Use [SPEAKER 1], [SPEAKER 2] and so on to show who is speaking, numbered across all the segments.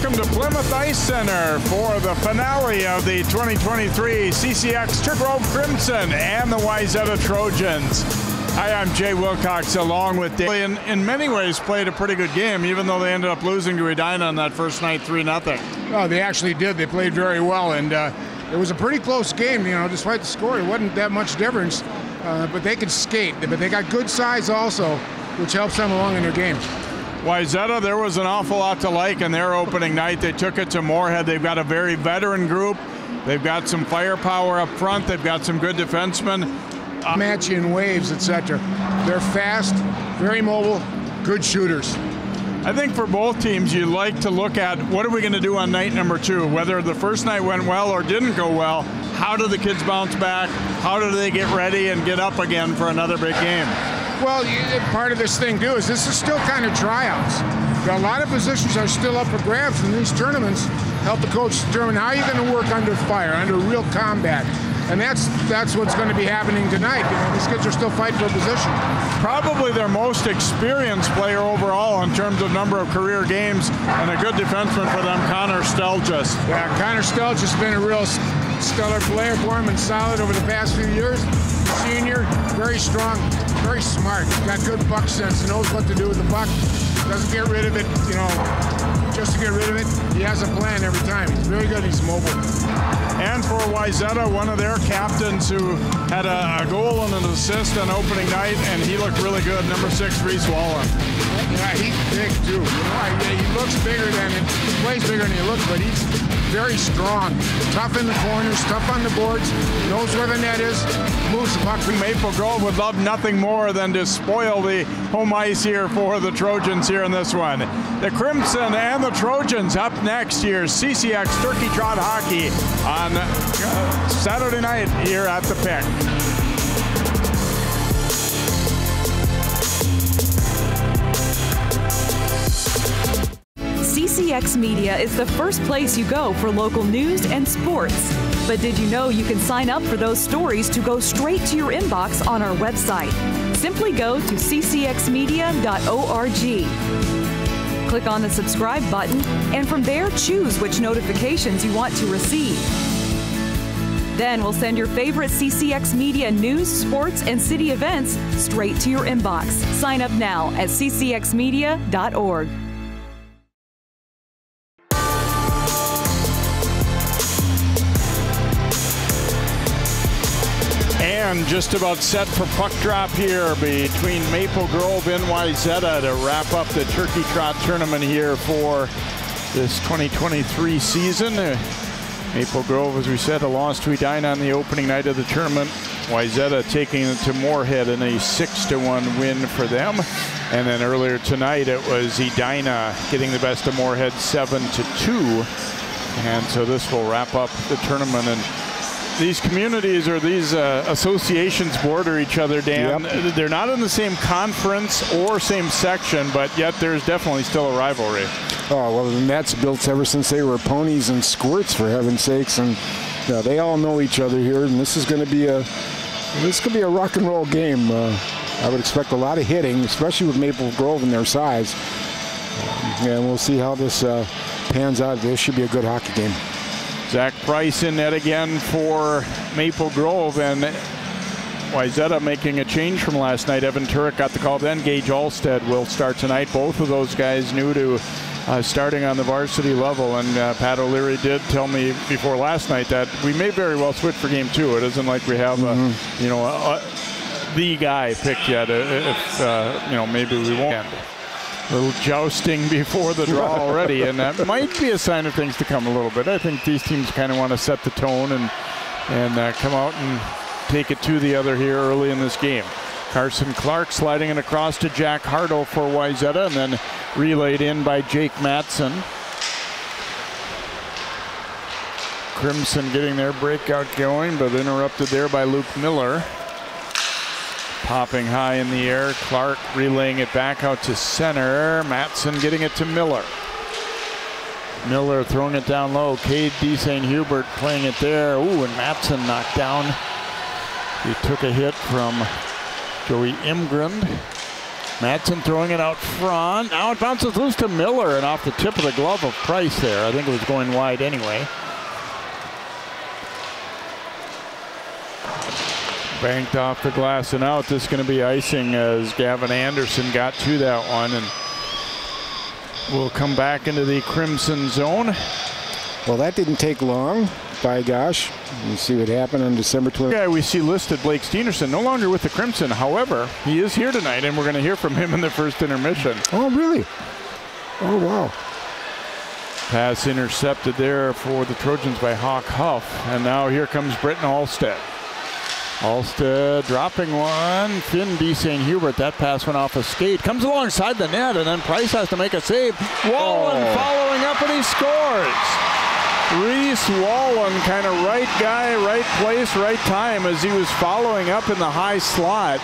[SPEAKER 1] welcome to Plymouth Ice Center for the finale of the 2023 CCX Turk Grove Crimson and the Wayzata Trojans. Hi, I'm Jay Wilcox along with Dave. In many ways played a pretty good game, even though they ended up losing to Edina on that first night 3-0.
[SPEAKER 2] Oh, they actually did. They played very well, and it was a pretty close game, despite the score. It wasn't that much difference, but they could skate. But they got good size also, which helps them along in their game.
[SPEAKER 1] Wayzata, there was an awful lot to like in their opening night. They took it to Moorhead. They've got a very veteran group. They've got some firepower up front. They've got some good defensemen.
[SPEAKER 2] Matching waves, etc. They're fast, very mobile, good shooters.
[SPEAKER 1] I think for both teams, you like to look at what are we going to do on night number 2, whether the first night went well or didn't go well. How do the kids bounce back? How do they get ready and get up again for another big game?
[SPEAKER 2] Well, part of this thing, too, is this is still kind of tryouts. A lot of positions are still up for grabs, and these tournaments help the coach determine how you're going to work under fire, under real combat. And that's what's going to be happening tonight. These kids are still fighting for a position.
[SPEAKER 1] Probably their most experienced player overall in terms of number of career games, and a good defenseman for them, Connor Stelgis.
[SPEAKER 2] Yeah, Connor Stelgis has been a real stellar player for him and solid over the past few years. Senior, very strong, very smart. Got good puck sense, knows what to do with the puck. Doesn't get rid of it, just to get rid of it. He has a plan every time. He's very good. He's mobile.
[SPEAKER 1] And for Wayzata, one of their captains who had a goal and an assist on opening night, and he looked really good, number 6, Reese Wallen.
[SPEAKER 2] Yeah, he's big too. He looks bigger than it. He plays bigger than he looks, but he's very strong. Tough in the corners, tough on the boards, knows where the net is, moves the puck.
[SPEAKER 1] Maple Grove would love nothing more than to spoil the home ice here for the Trojans here in this one. The Crimson and the Trojans up next here, CCX Turkey Trot Hockey on Saturday night here at the Pick.
[SPEAKER 3] CCX Media is the first place you go for local news and sports. But did you know you can sign up for those stories to go straight to your inbox on our website? Simply go to ccxmedia.org. Click on the subscribe button, and from there choose which notifications you want to receive. Then we'll send your favorite CCX Media news, sports, and city events straight to your inbox. Sign up now at ccxmedia.org.
[SPEAKER 1] And just about set for puck drop here between Maple Grove and Wayzata to wrap up the Turkey Trot tournament here for this 2023 season. Maple Grove, as we said, a loss to Edina on the opening night of the tournament. Wayzata taking it to Moorhead in a 6-1 win for them. And then earlier tonight it was Edina getting the best of Moorhead 7-2. And so this will wrap up the tournament. And these communities or these associations border each other, Dan. Yep. They're not in the same conference or same section, but yet there's definitely still a rivalry.
[SPEAKER 4] Oh, well, and that's built ever since they were ponies and squirts, for heaven's sakes. And they all know each other here, and this is going to be a rock and roll game. I would expect a lot of hitting, especially with Maple Grove and their size. And we'll see how this pans out. This should be a good hockey game.
[SPEAKER 1] Zach Price in net again for Maple Grove, and Wayzata making a change from last night. Evan Turek got the call then. Gage Alstead will start tonight. Both of those guys new to starting on the varsity level, and Pat O'Leary did tell me before last night that we may very well switch for game 2. It isn't like we have the guy picked yet. If maybe we won't. A little jousting before the draw already, and that might be a sign of things to come a little bit. I think these teams kind of want to set the tone and come out and take it to the other here early in this game. Carson Clark sliding it across to Jack Hardo for Wayzata, and then relayed in by Jake Matson. Crimson getting their breakout going, but interrupted there by Luke Miller. Popping high in the air, Clark relaying it back out to center. Matson getting it to Miller. Miller throwing it down low. Cade D. St. Hubert playing it there. Ooh, and Matson knocked down. He took a hit from Joey Imgrund. Madsen throwing it out front. Now it bounces loose to Miller and off the tip of the glove of Price there. I think it was going wide anyway. Banked off the glass and out. This is going to be icing as Gavin Anderson got to that one, and we'll come back into the Crimson zone.
[SPEAKER 4] Well, that didn't take long. By gosh, you see what happened on December 20th.
[SPEAKER 1] Yeah, we see listed Blake Steenerson, no longer with the Crimson. However, he is here tonight, and we're going to hear from him in the first intermission.
[SPEAKER 4] Oh, really? Oh, wow.
[SPEAKER 1] Pass intercepted there for the Trojans by Hawk Huff, and now here comes Britton Alstead. Alstead dropping one. Finn D. St. Hubert. That pass went off a skate. Comes alongside the net, and then Price has to make a save. Wallen following up, and he scores. Reese Wallen, kind of right guy, right place, right time as he was following up in the high slot.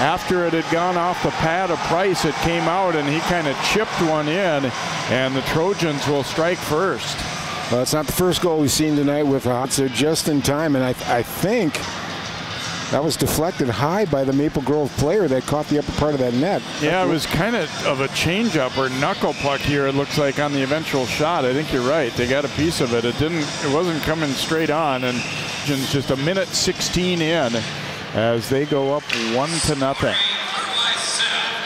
[SPEAKER 1] After it had gone off the pad of Price, it came out, and he kind of chipped one in, and the Trojans will strike first.
[SPEAKER 4] Well, it's not the first goal we've seen tonight with Hotz. They're just in time, and I think that was deflected high by the Maple Grove player that caught the upper part of that net.
[SPEAKER 1] Yeah, it was kind of a change-up or knuckle puck here, it looks like, on the eventual shot. I think you're right. They got a piece of it. It wasn't coming straight on, and just a minute 16 in as they go up 1-0.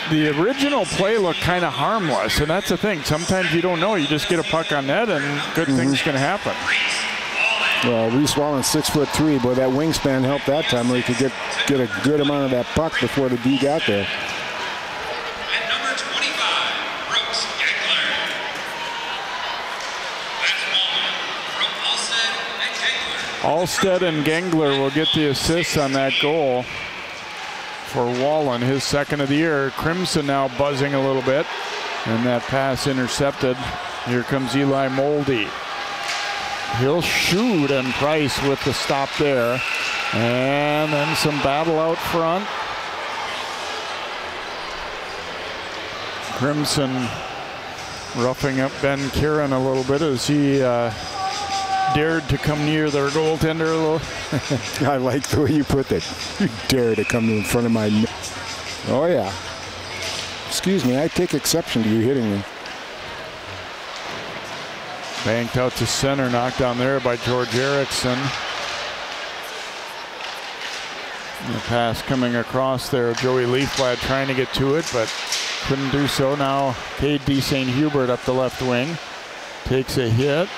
[SPEAKER 1] The original play looked kind of harmless, and that's the thing. Sometimes you don't know. You just get a puck on net, and good things can happen.
[SPEAKER 4] Well, Reese Wallen, 6'3", boy, that wingspan helped that time where he could get a good amount of that puck before the D got there.
[SPEAKER 5] And number 25, Brooks Gengler. That's Wallen from Alstead and Gengler.
[SPEAKER 1] Alstead and Gengler will get the assists on that goal for Wallen, his second of the year. Crimson now buzzing a little bit, and that pass intercepted. Here comes Eli Moldy. He'll shoot, and Price with the stop there. And then some battle out front. Crimson roughing up Ben Kieran a little bit as he dared to come near their goaltender a little.
[SPEAKER 4] I like the way you put that. You dare to come in front of my... Oh, yeah. Excuse me, I take exception to you hitting me.
[SPEAKER 1] Banked out to center, knocked down there by George Erickson. The pass coming across there. Joey Leafblad trying to get to it, but couldn't do so. Now Cade D. St. Hubert up the left wing. Takes a hit.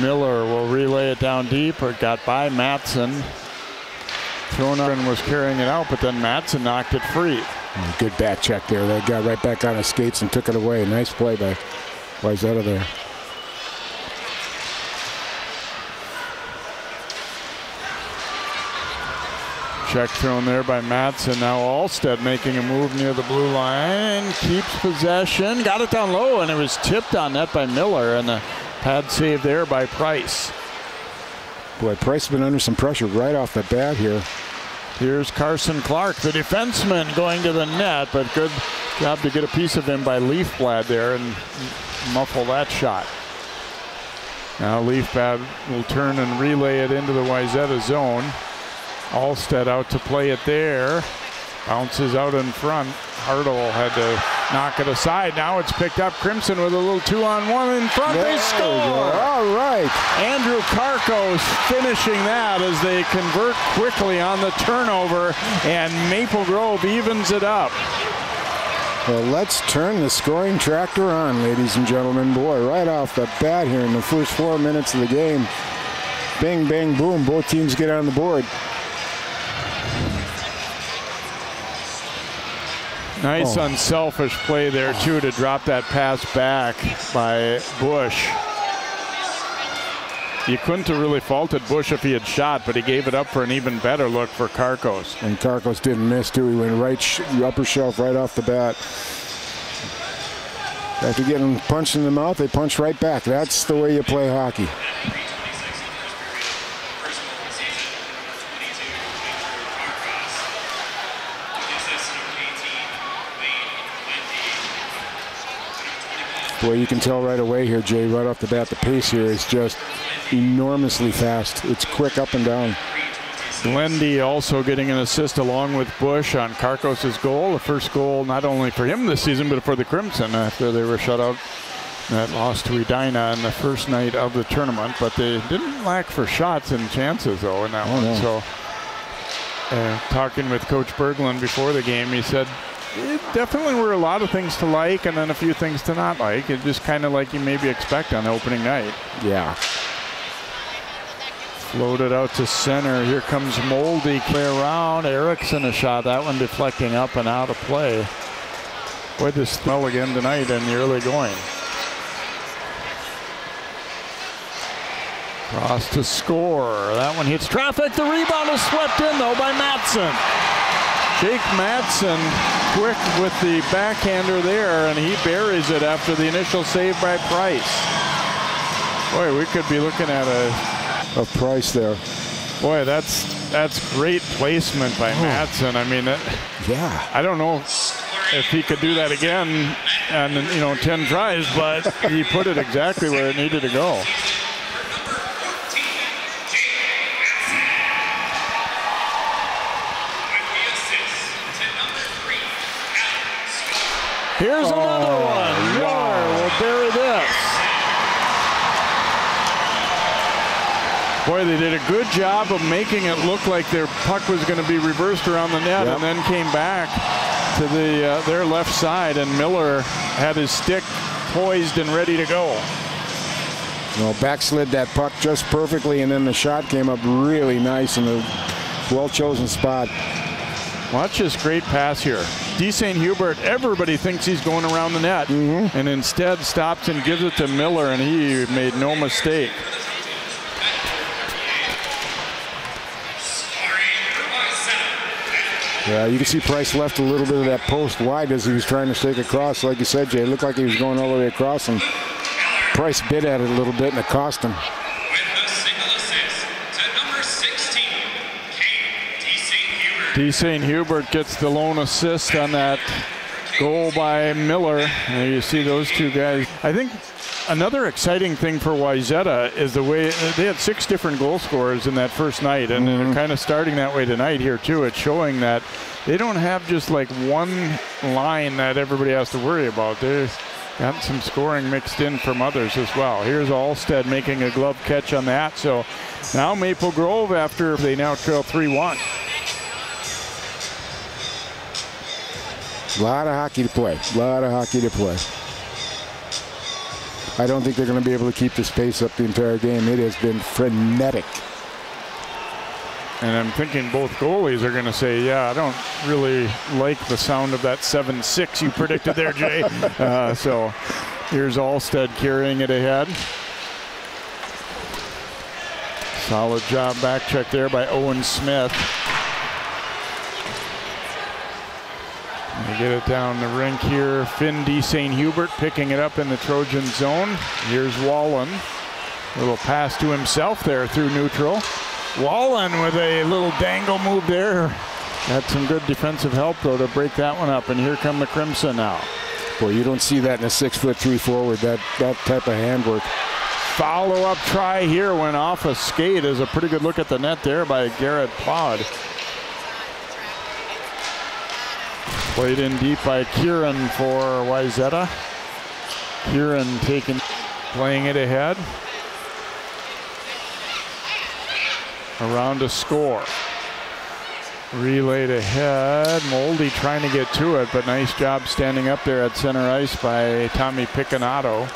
[SPEAKER 1] Miller will relay it down deep, or got by Madsen. Thrown up and was carrying it out, but then Madsen knocked it free.
[SPEAKER 4] Good back check there. That got right back on his skates and took it away. Nice play by Wayzata there.
[SPEAKER 1] Check thrown there by Madsen. Now Alstead making a move near the blue line. Keeps possession. Got it down low, and it was tipped on net by Miller, and a pad save there by Price.
[SPEAKER 4] Boy, Price has been under some pressure right off the bat here.
[SPEAKER 1] Here's Carson Clark, the defenseman, going to the net, but good job to get a piece of him by Leafblad there and muffle that shot. Now Leafblad will turn and relay it into the Wayzata zone. Alstead out to play it there. Bounces out in front. Hartle had to knock it aside. Now it's picked up. Crimson with a little 2-on-1 in front. They score!
[SPEAKER 4] All right.
[SPEAKER 1] Andrew Karkos finishing that as they convert quickly on the turnover, and Maple Grove evens it up.
[SPEAKER 4] Well, let's turn the scoring tractor on, ladies and gentlemen. Boy, right off the bat here in the first 4 minutes of the game. Bing, bang, boom. Both teams get on the board.
[SPEAKER 1] Nice unselfish play there, too, to drop that pass back by Bush. You couldn't have really faulted Bush if he had shot, but he gave it up for an even better look for Karkos.
[SPEAKER 4] And Karkos didn't miss, too. He went right upper shelf right off the bat. After getting punched in the mouth, they punch right back. That's the way you play hockey. Boy, you can tell right away here, Jay, right off the bat, the pace here is just enormously fast. It's quick up and down.
[SPEAKER 1] Glendy also getting an assist along with Bush on Karkos' goal. The first goal not only for him this season, but for the Crimson after they were shut out. That lost to Edina on the first night of the tournament. But they didn't lack for shots and chances, though, in that one.
[SPEAKER 4] No.
[SPEAKER 1] So, talking with Coach Berglund before the game, he said, it definitely were a lot of things to like and then a few things to not like. It's just kind of like you maybe expect on opening night.
[SPEAKER 4] Yeah.
[SPEAKER 1] Floated out to center. Here comes Moldy. Clear around. Erickson a shot. That one deflecting up and out of play. Boy, this smell again tonight in the early going. Cross to score. That one hits traffic. The rebound is swept in, though, by Matson. Jake Matson quick with the backhander there, and he buries it after the initial save by Price. Boy, we could be looking at a
[SPEAKER 4] Price there.
[SPEAKER 1] Boy, that's great placement by Matson. I mean,
[SPEAKER 4] Yeah.
[SPEAKER 1] I don't know if he could do that again on 10 tries, but he put it exactly where it needed to go. Here's another one. Miller will bury this. Boy, they did a good job of making it look like their puck was going to be reversed around the net, and then came back to their left side, and Miller had his stick poised and ready to go.
[SPEAKER 4] Well, backslid that puck just perfectly, and then the shot came up really nice in a well-chosen spot.
[SPEAKER 1] Watch this great pass here. D. St. Hubert, everybody thinks he's going around the net, and instead stops and gives it to Miller, and he made no mistake.
[SPEAKER 4] Yeah, you can see Price left a little bit of that post wide as he was trying to stake across. Like you said, Jay, it looked like he was going all the way across, and Price bit at it a little bit, and it cost him.
[SPEAKER 5] With a single assist to number 16, D. St. Hubert.
[SPEAKER 1] D. St. Hubert gets the lone assist on that goal by Miller. And you see those two guys. I think another exciting thing for Wayzata is the way they had 6 different goal scorers in that first night, and they're kind of starting that way tonight here too. It's showing that they don't have just like one line that everybody has to worry about. They've got some scoring mixed in from others as well. Here's Alstead making a glove catch on that. So now Maple Grove, after they now trail 3-1.
[SPEAKER 4] A lot of hockey to play. A lot of hockey to play. I don't think they're going to be able to keep this pace up the entire game. It has been frenetic.
[SPEAKER 1] And I'm thinking both goalies are going to say, yeah, I don't really like the sound of that 7-6 you predicted there, Jay. So here's Alstead carrying it ahead. Solid job back check there by Owen Smith. They get it down the rink here. Finn D. St. Hubert picking it up in the Trojan zone. Here's Wallen. A little pass to himself there through neutral. Wallen with a little dangle move there. Got some good defensive help, though, to break that one up. And here come the Crimson now.
[SPEAKER 4] Boy, you don't see that in a 6'3" forward, that type of handwork.
[SPEAKER 1] Follow-up try here went off a skate. Is a pretty good look at the net there by Garrett Plod. Played in deep by Kieran for Wayzata. Kieran playing it ahead. Around to score. Relayed ahead. Moldy trying to get to it, but nice job standing up there at center ice by Tommy Picconato.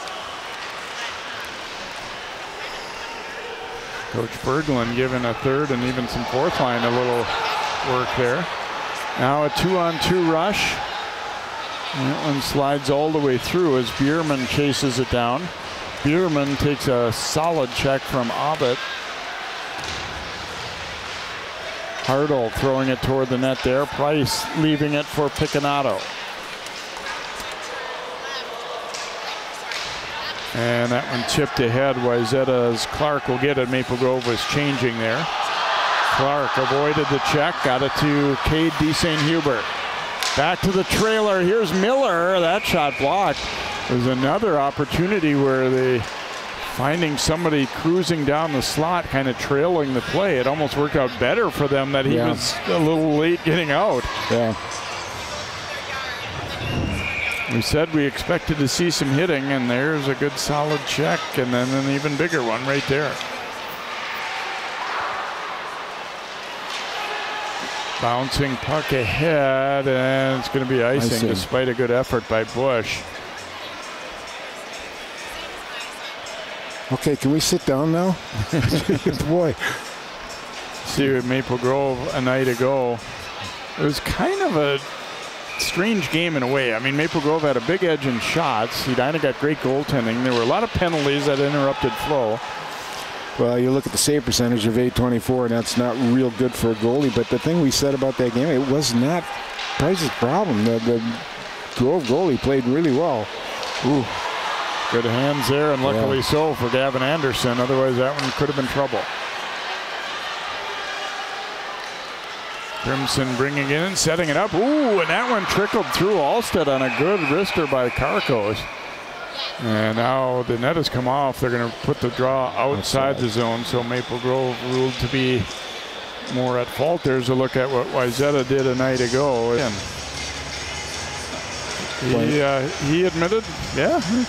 [SPEAKER 1] Coach Berglund giving a third and even some fourth line a little work there. Now a 2-on-2 rush. That one slides all the way through as Bierman chases it down. Bierman takes a solid check from Abbott. Hardle throwing it toward the net there. Price leaving it for Picconato. And that one chipped ahead. Wayzata's Clark will get it. Maple Grove was changing there. Clark avoided the check, got it to Cade D. St. Hubert. Back to the trailer. Here's Miller. That shot blocked. There's another opportunity where they finding somebody cruising down the slot, kind of trailing the play. It almost worked out better for them that he was a little late getting out.
[SPEAKER 4] Yeah.
[SPEAKER 1] We said we expected to see some hitting, and there's a good solid check, and then an even bigger one right there. Bouncing puck ahead, and it's going to be icing despite a good effort by Bush.
[SPEAKER 4] Okay, can we sit down now? Boy.
[SPEAKER 1] See Maple Grove a night ago. It was kind of a strange game in a way. I mean, Maple Grove had a big edge in shots. Edina got great goaltending. There were a lot of penalties that interrupted flow.
[SPEAKER 4] Well, you look at the save percentage of .824, and that's not real good for a goalie. But the thing we said about that game, it was not Price's problem. The Grove goalie played really well.
[SPEAKER 1] Ooh, good hands there, and luckily so for Gavin Anderson. Otherwise, that one could have been trouble. Crimson bringing it in, setting it up. Ooh, and that one trickled through Alstead on a good wrister by Karkos. And now the net has come off. They're going to put the draw outside the zone, so Maple Grove ruled to be more at fault. There's a look at what Wayzata did a night ago. And he admitted,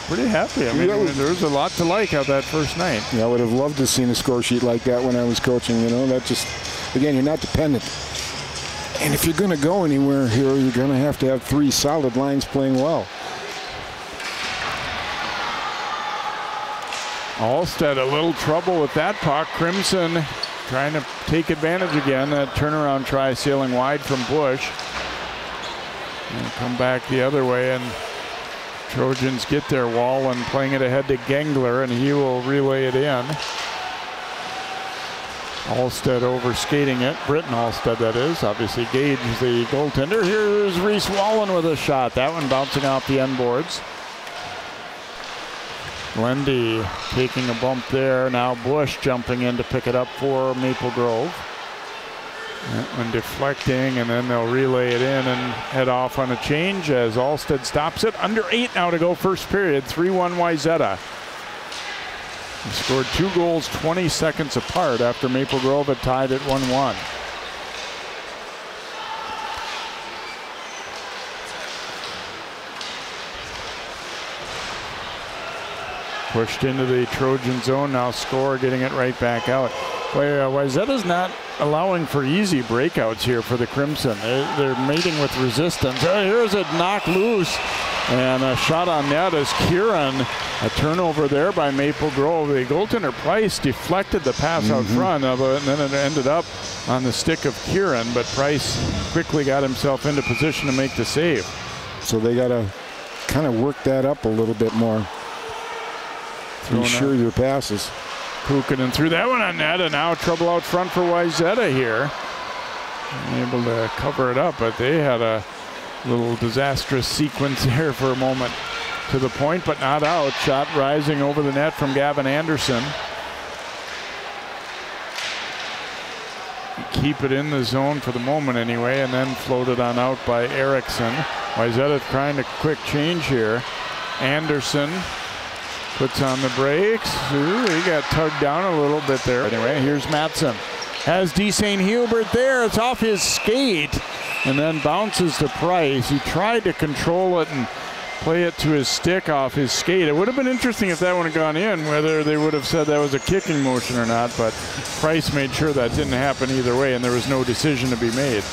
[SPEAKER 1] pretty happy. I mean, there was a lot to like out that first night.
[SPEAKER 4] Yeah, I would have loved to have seen a score sheet like that when I was coaching. You know, that just, again, you're not dependent. And if you're going to go anywhere here, you're going to have 3 solid lines playing well.
[SPEAKER 1] Alstead a little trouble with that puck. Crimson trying to take advantage again. That turnaround try sailing wide from Bush. And come back the other way, and Trojans get their wall and playing it ahead to Gengler, and he will relay it in. Alstead overskating it. Britton Alstead, that is. Obviously Gage, the goaltender. Here's Reese Wallen with a shot. That one bouncing off the end boards. Glendy taking a bump there. Now Bush jumping in to pick it up for Maple Grove. That one deflecting, and then they'll relay it in and head off on a change as Alstead stops it. Under 8 now to go first period. 3-1 Wayzata. He scored 2 goals 20 seconds apart after Maple Grove had tied at 1-1. Pushed into the Trojan zone, now Score getting it right back out. Wayzata's not allowing for easy breakouts here for the Crimson. They're mating with resistance. Here's a knock loose and a shot on net as Kieran, a turnover there by Maple Grove. The goaltender Price deflected the pass out front, and then it ended up on the stick of Kieran, but Price quickly got himself into position to make the save.
[SPEAKER 4] So they got to kind of work that up a little bit more. Be sure your passes.
[SPEAKER 1] Kukkonen threw that one on net, and now trouble out front for Wayzata here. Able to cover it up, but they had a little disastrous sequence here for a moment to the point, but not out. Shot rising over the net from Gavin Anderson. Keep it in the zone for the moment anyway, and then floated on out by Erickson. Wayzata trying a quick change here. Anderson puts on the brakes. Ooh, he got tugged down a little bit there. Anyway, here's Matson. Has D. St. Hubert there. It's off his skate and then bounces to Price. He tried to control it and play it to his stick off his skate. It would have been interesting if that one had gone in, whether they would have said that was a kicking motion or not, but Price made sure that didn't happen either way, and there was no decision to be made.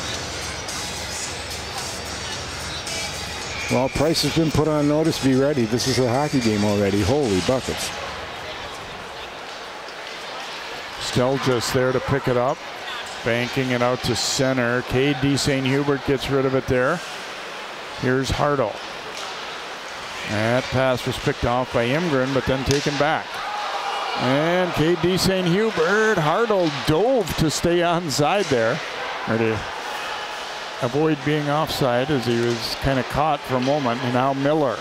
[SPEAKER 4] Well, Price has been put on notice. Be ready. This is a hockey game already. Holy buckets.
[SPEAKER 1] Stelgis there to pick it up. Banking it out to center. K.D. St. Hubert gets rid of it there. Here's Hartle. That pass was picked off by Imgren, but then taken back. And K.D. St. Hubert. Hartle dove to stay onside there. Or to avoid being offside as he was kind of caught for a moment. And now Miller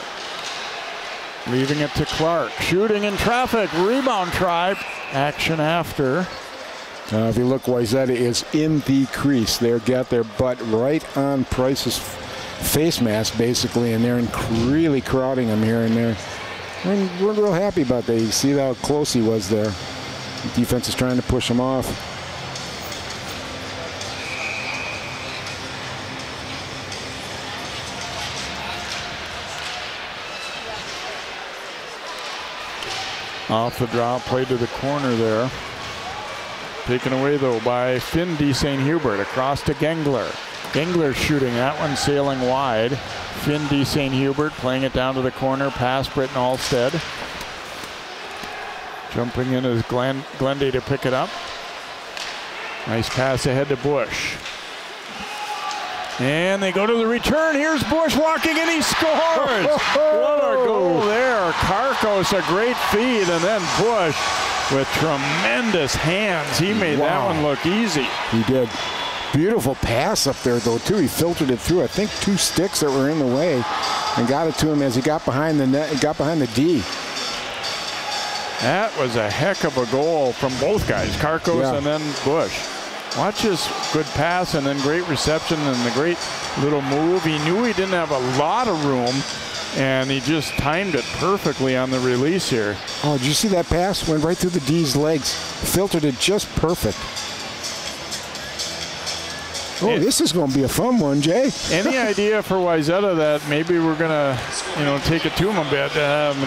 [SPEAKER 1] leaving it to Clark. Shooting in traffic. Rebound try. Action after.
[SPEAKER 4] If you look, Wayzata is in the crease. They've got their butt right on Price's face mask, basically, and they're really crowding him here and there. And we're real happy about that. You see how close he was there. The defense is trying to push him off.
[SPEAKER 1] Off the drop, played to the corner there. Taken away, though, by Finn D. St. Hubert. Across to Gengler. Gengler shooting that one, sailing wide. Finn D. St. Hubert playing it down to the corner, past Britton Alstead. Jumping in is Glenday to pick it up. Nice pass ahead to Bush. And they go to the return. Here's Bush walking and he scores. What a goal there. Karkos, a great feed, and then Bush with tremendous hands. He made that one look easy.
[SPEAKER 4] He did. Beautiful pass up there, though, too. He filtered it through, I think, 2 sticks that were in the way and got it to him as he got behind the net, got behind the D.
[SPEAKER 1] That was a heck of a goal from both guys, Karkos and then Bush. Watch his good pass and then great reception and the great little move. He knew he didn't have a lot of room, and he just timed it perfectly on the release here.
[SPEAKER 4] Oh, did you see that pass? Went right through the D's legs. Filtered it just perfect. Oh, this is going to be a fun one, Jay.
[SPEAKER 1] Any idea for Wayzata that maybe we're going to, take it to them a bit?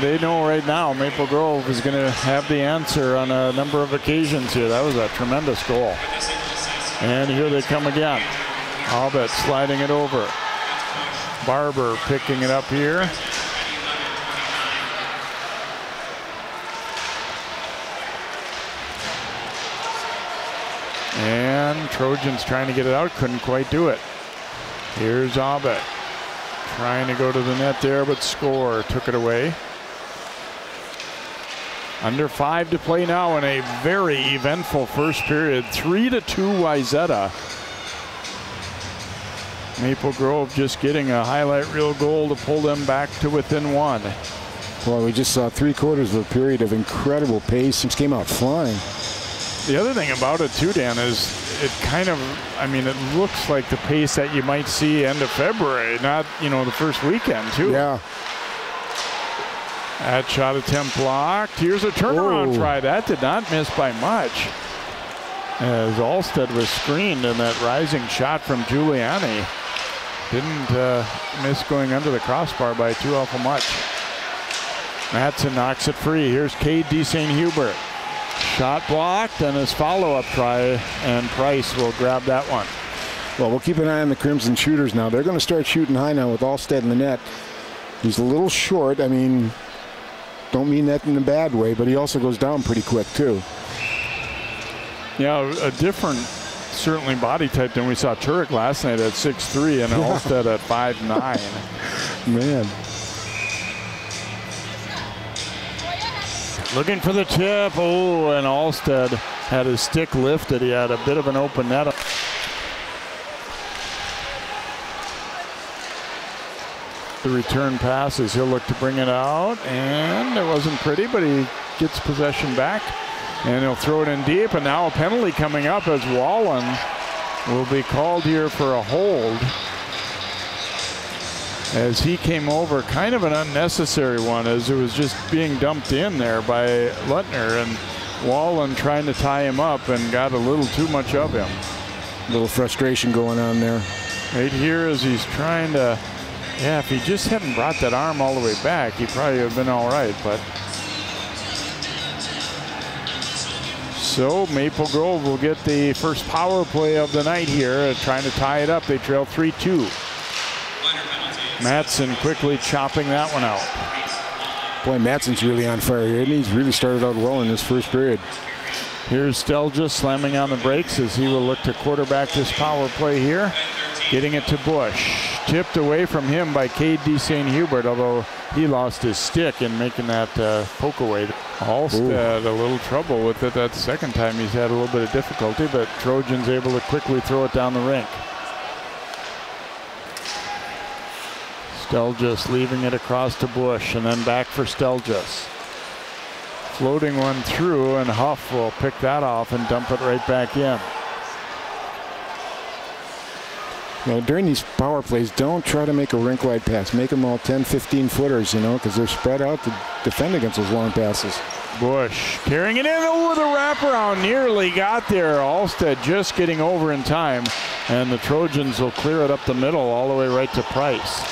[SPEAKER 1] They know right now Maple Grove is going to have the answer on a number of occasions here. That was a tremendous goal. And here they come again. Albert sliding it over. Barber picking it up here. And Trojans trying to get it out, couldn't quite do it. Here's Abed trying to go to the net there, but score, took it away. Under 5 to play now in a very eventful first period. 3-2 Wayzata. Maple Grove just getting a highlight reel goal to pull them back to within 1.
[SPEAKER 4] Well, we just saw 3 quarters of a period of incredible pace. It came out flying.
[SPEAKER 1] The other thing about it too, Dan, is it kind of, it looks like the pace that you might see end of February, not, the first weekend too.
[SPEAKER 4] Yeah.
[SPEAKER 1] That shot attempt blocked. Here's a turnaround try. That did not miss by much. As Alstead was screened, and that rising shot from Giuliani didn't miss going under the crossbar by too awful much. Matson knocks it free. Here's Cade D. St. Hubert. Shot blocked, and his follow-up try, and Price will grab that one.
[SPEAKER 4] Well, we'll keep an eye on the Crimson shooters now. They're going to start shooting high now with Alstead in the net. He's a little short. Don't mean that in a bad way, but he also goes down pretty quick, too.
[SPEAKER 1] Yeah, a different, certainly, body type than we saw Turek last night at 6'3", and Alstead at 5'9".
[SPEAKER 4] Man.
[SPEAKER 1] Looking for the tip. Oh, and Alstead had his stick lifted. He had a bit of an open net. The return passes. He'll look to bring it out, and it wasn't pretty, but he gets possession back, and he'll throw it in deep. And now a penalty coming up as Wallen will be called here for a hold, as he came over, kind of an unnecessary one, as it was just being dumped in there by Lutner, and Wallen trying to tie him up and got a little too much of him.
[SPEAKER 4] A little frustration going on there.
[SPEAKER 1] Right here as he's trying to, if he just hadn't brought that arm all the way back, he probably would have been all right, but. So Maple Grove will get the first power play of the night here, trying to tie it up. They trail 3-2. Matson quickly chopping that one out.
[SPEAKER 4] Boy, Matson's really on fire here. He's really started out well in this first period.
[SPEAKER 1] Here's Stelja slamming on the brakes as he will look to quarterback this power play here. Getting it to Bush. Tipped away from him by Cade D. St. Hubert, although he lost his stick in making that poke away. Alstead a little trouble with it that second time. He's had a little bit of difficulty, but Trojans able to quickly throw it down the rink. Steljas leaving it across to Bush, and then back for Steljas. Floating one through, and Huff will pick that off and dump it right back in.
[SPEAKER 4] You know, during these power plays, don't try to make a rink wide pass. Make them all 10, 15 footers, you know, because they're spread out to defend against those long passes.
[SPEAKER 1] Bush carrying it in. Oh, the wraparound nearly got there. Alstead just getting over in time, and the Trojans will clear it up the middle all the way right to Price.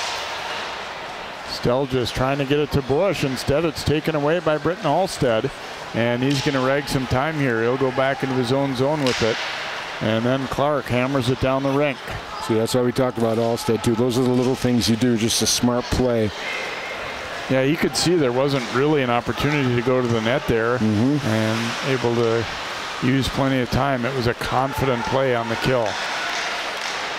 [SPEAKER 1] Stelgis trying to get it to Bush. Instead, it's taken away by Britton Alstead, and he's going to rag some time here. He'll go back into his own zone with it, and then Clark hammers it down the rink.
[SPEAKER 4] See, that's why we talked about Alstead, too. Those are the little things you do, just a smart play.
[SPEAKER 1] Yeah, you could see there wasn't really an opportunity to go to the net there, and able to use plenty of time. It was a confident play on the kill.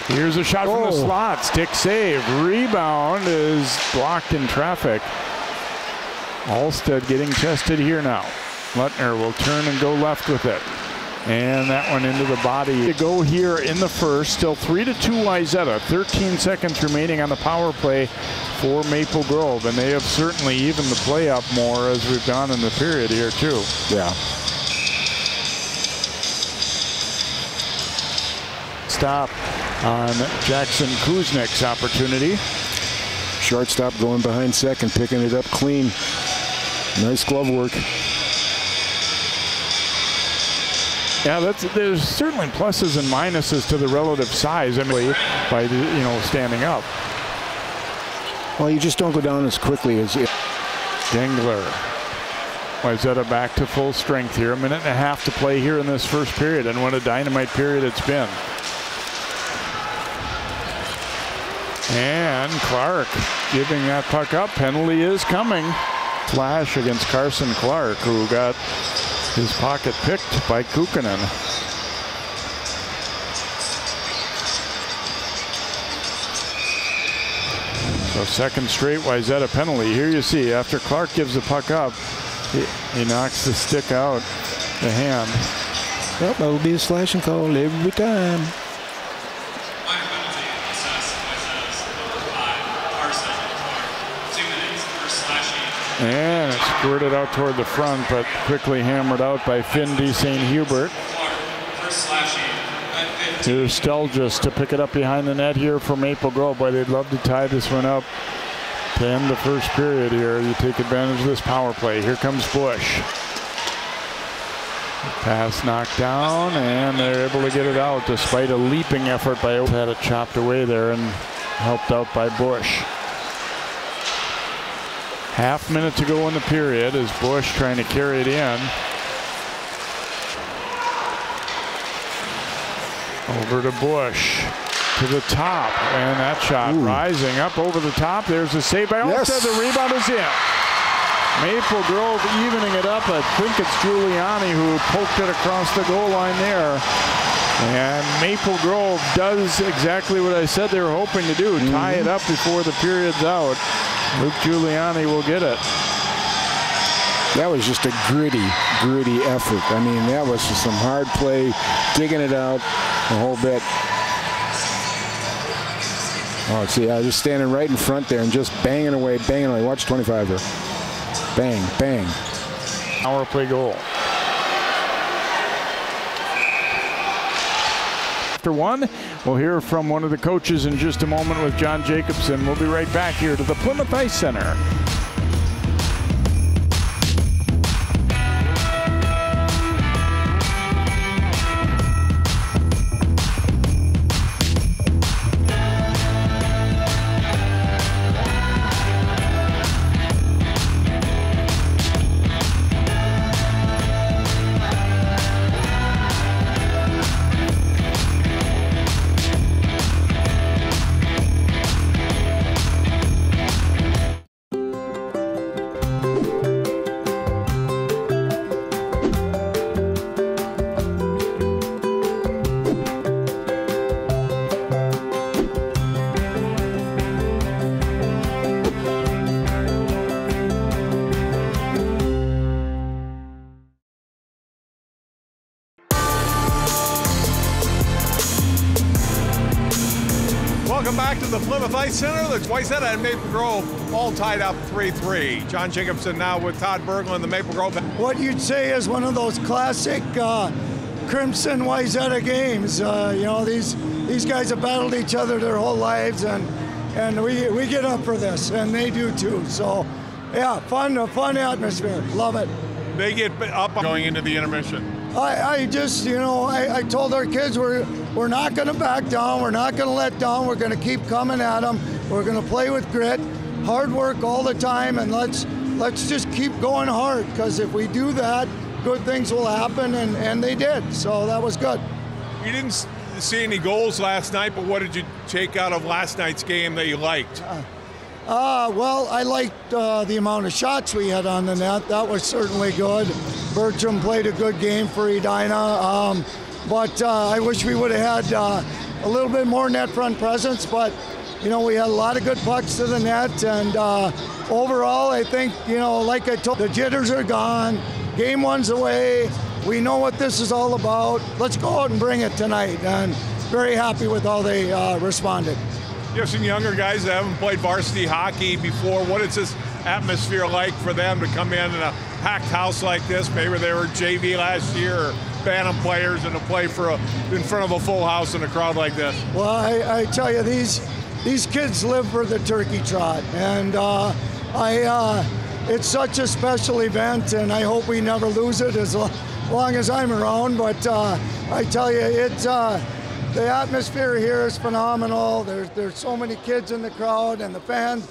[SPEAKER 1] Here's a shot from the slot. Stick save. Rebound is blocked in traffic. Alstead getting tested here now. Lutner will turn and go left with it. And that one into the body. To go here in the first. Still 3-2 Wayzata. 13 seconds remaining on the power play for Maple Grove. And they have certainly evened the play up more as we've gone in the period here too.
[SPEAKER 4] Yeah.
[SPEAKER 1] Stop on Jackson Kuznick's opportunity.
[SPEAKER 4] Shortstop going behind second, picking it up clean. Nice glove work.
[SPEAKER 1] Yeah, there's certainly pluses and minuses to the relative size. I mean, by standing up.
[SPEAKER 4] Well, you just don't go down as quickly as it.
[SPEAKER 1] Dengler. Wayzata back to full strength here. 1.5 minutes to play here in this first period, and what a dynamite period it's been. And Clark giving that puck up. Penalty is coming. Flash against Carson Clark, who got his pocket picked by Kukkonen. So second straight Wayzata penalty. Here you see, after Clark gives the puck up, he knocks the stick out, the hand.
[SPEAKER 4] Yep, that'll be a slashing call every time.
[SPEAKER 1] And it's squirted out toward the front, but quickly hammered out by Finn D. St. Hubert. Here's Stelgis to pick it up behind the net here for Maple Grove. Boy, they'd love to tie this one up to end the first period here. You take advantage of this power play. Here comes Bush. Pass knocked down, and they're able to get it out despite a leaping effort by Oak. Had it chopped away there and helped out by Bush. Half minute to go in the period as Bush trying to carry it in. Over to Bush, to the top, and that shot rising up over the top. There's a save by Alstead. The rebound is in. Maple Grove evening it up. I think it's Giuliani who poked it across the goal line there. And Maple Grove does exactly what I said they were hoping to do, tie it up before the period's out. Luke Giuliani will get it.
[SPEAKER 4] That was just a gritty effort. I mean, that was just some hard play, digging it out a whole bit. Oh, see, I was just standing right in front there and just banging away. Watch 25 there. Bang, bang.
[SPEAKER 1] Power play goal. After one, we'll hear from one of the coaches in just a moment with John Jacobson. We'll be right back here to the Plymouth Ice Center.
[SPEAKER 6] Welcome back to the Plymouth Ice Center. The Wayzata and Maple Grove all tied up 3-3. John Jacobson now with Todd Berglund, the Maple Grove.
[SPEAKER 7] What you'd say is one of those classic Crimson Wayzata games. You know, these these guys have battled each other their whole lives, and we get up for this, and they do too. So, yeah, fun atmosphere. Love it.
[SPEAKER 6] They get up going into the intermission.
[SPEAKER 7] I just, I told our kids we're not going to back down. We're not going to let down. We're going to keep coming at them. We're going to play with grit, hard work all the time, and let's just keep going hard, because if we do that, good things will happen, and they did. So that was good.
[SPEAKER 6] You didn't see any goals last night, but what did you take out of last night's game that you liked?
[SPEAKER 7] Well, I liked the amount of shots we had on the net. That was certainly good. Bertram played a good game for Edina, but I wish we would have had a little bit more net front presence, but we had a lot of good pucks to the net, and overall, I think, like I told, the jitters are gone. Game one's away. We know what this is all about. Let's go out and bring it tonight, and very happy with how they responded.
[SPEAKER 6] You have some younger guys that haven't played varsity hockey before. What is this atmosphere like for them to come in a packed house like this? Maybe they were JV last year or Bantam players, and to play in front of a full house in a crowd like this.
[SPEAKER 7] Well, I tell you, these kids live for the turkey trot, and it's such a special event, and I hope we never lose it as long as I'm around. But I tell you, it's the atmosphere here is phenomenal. There's so many kids in the crowd, and the fan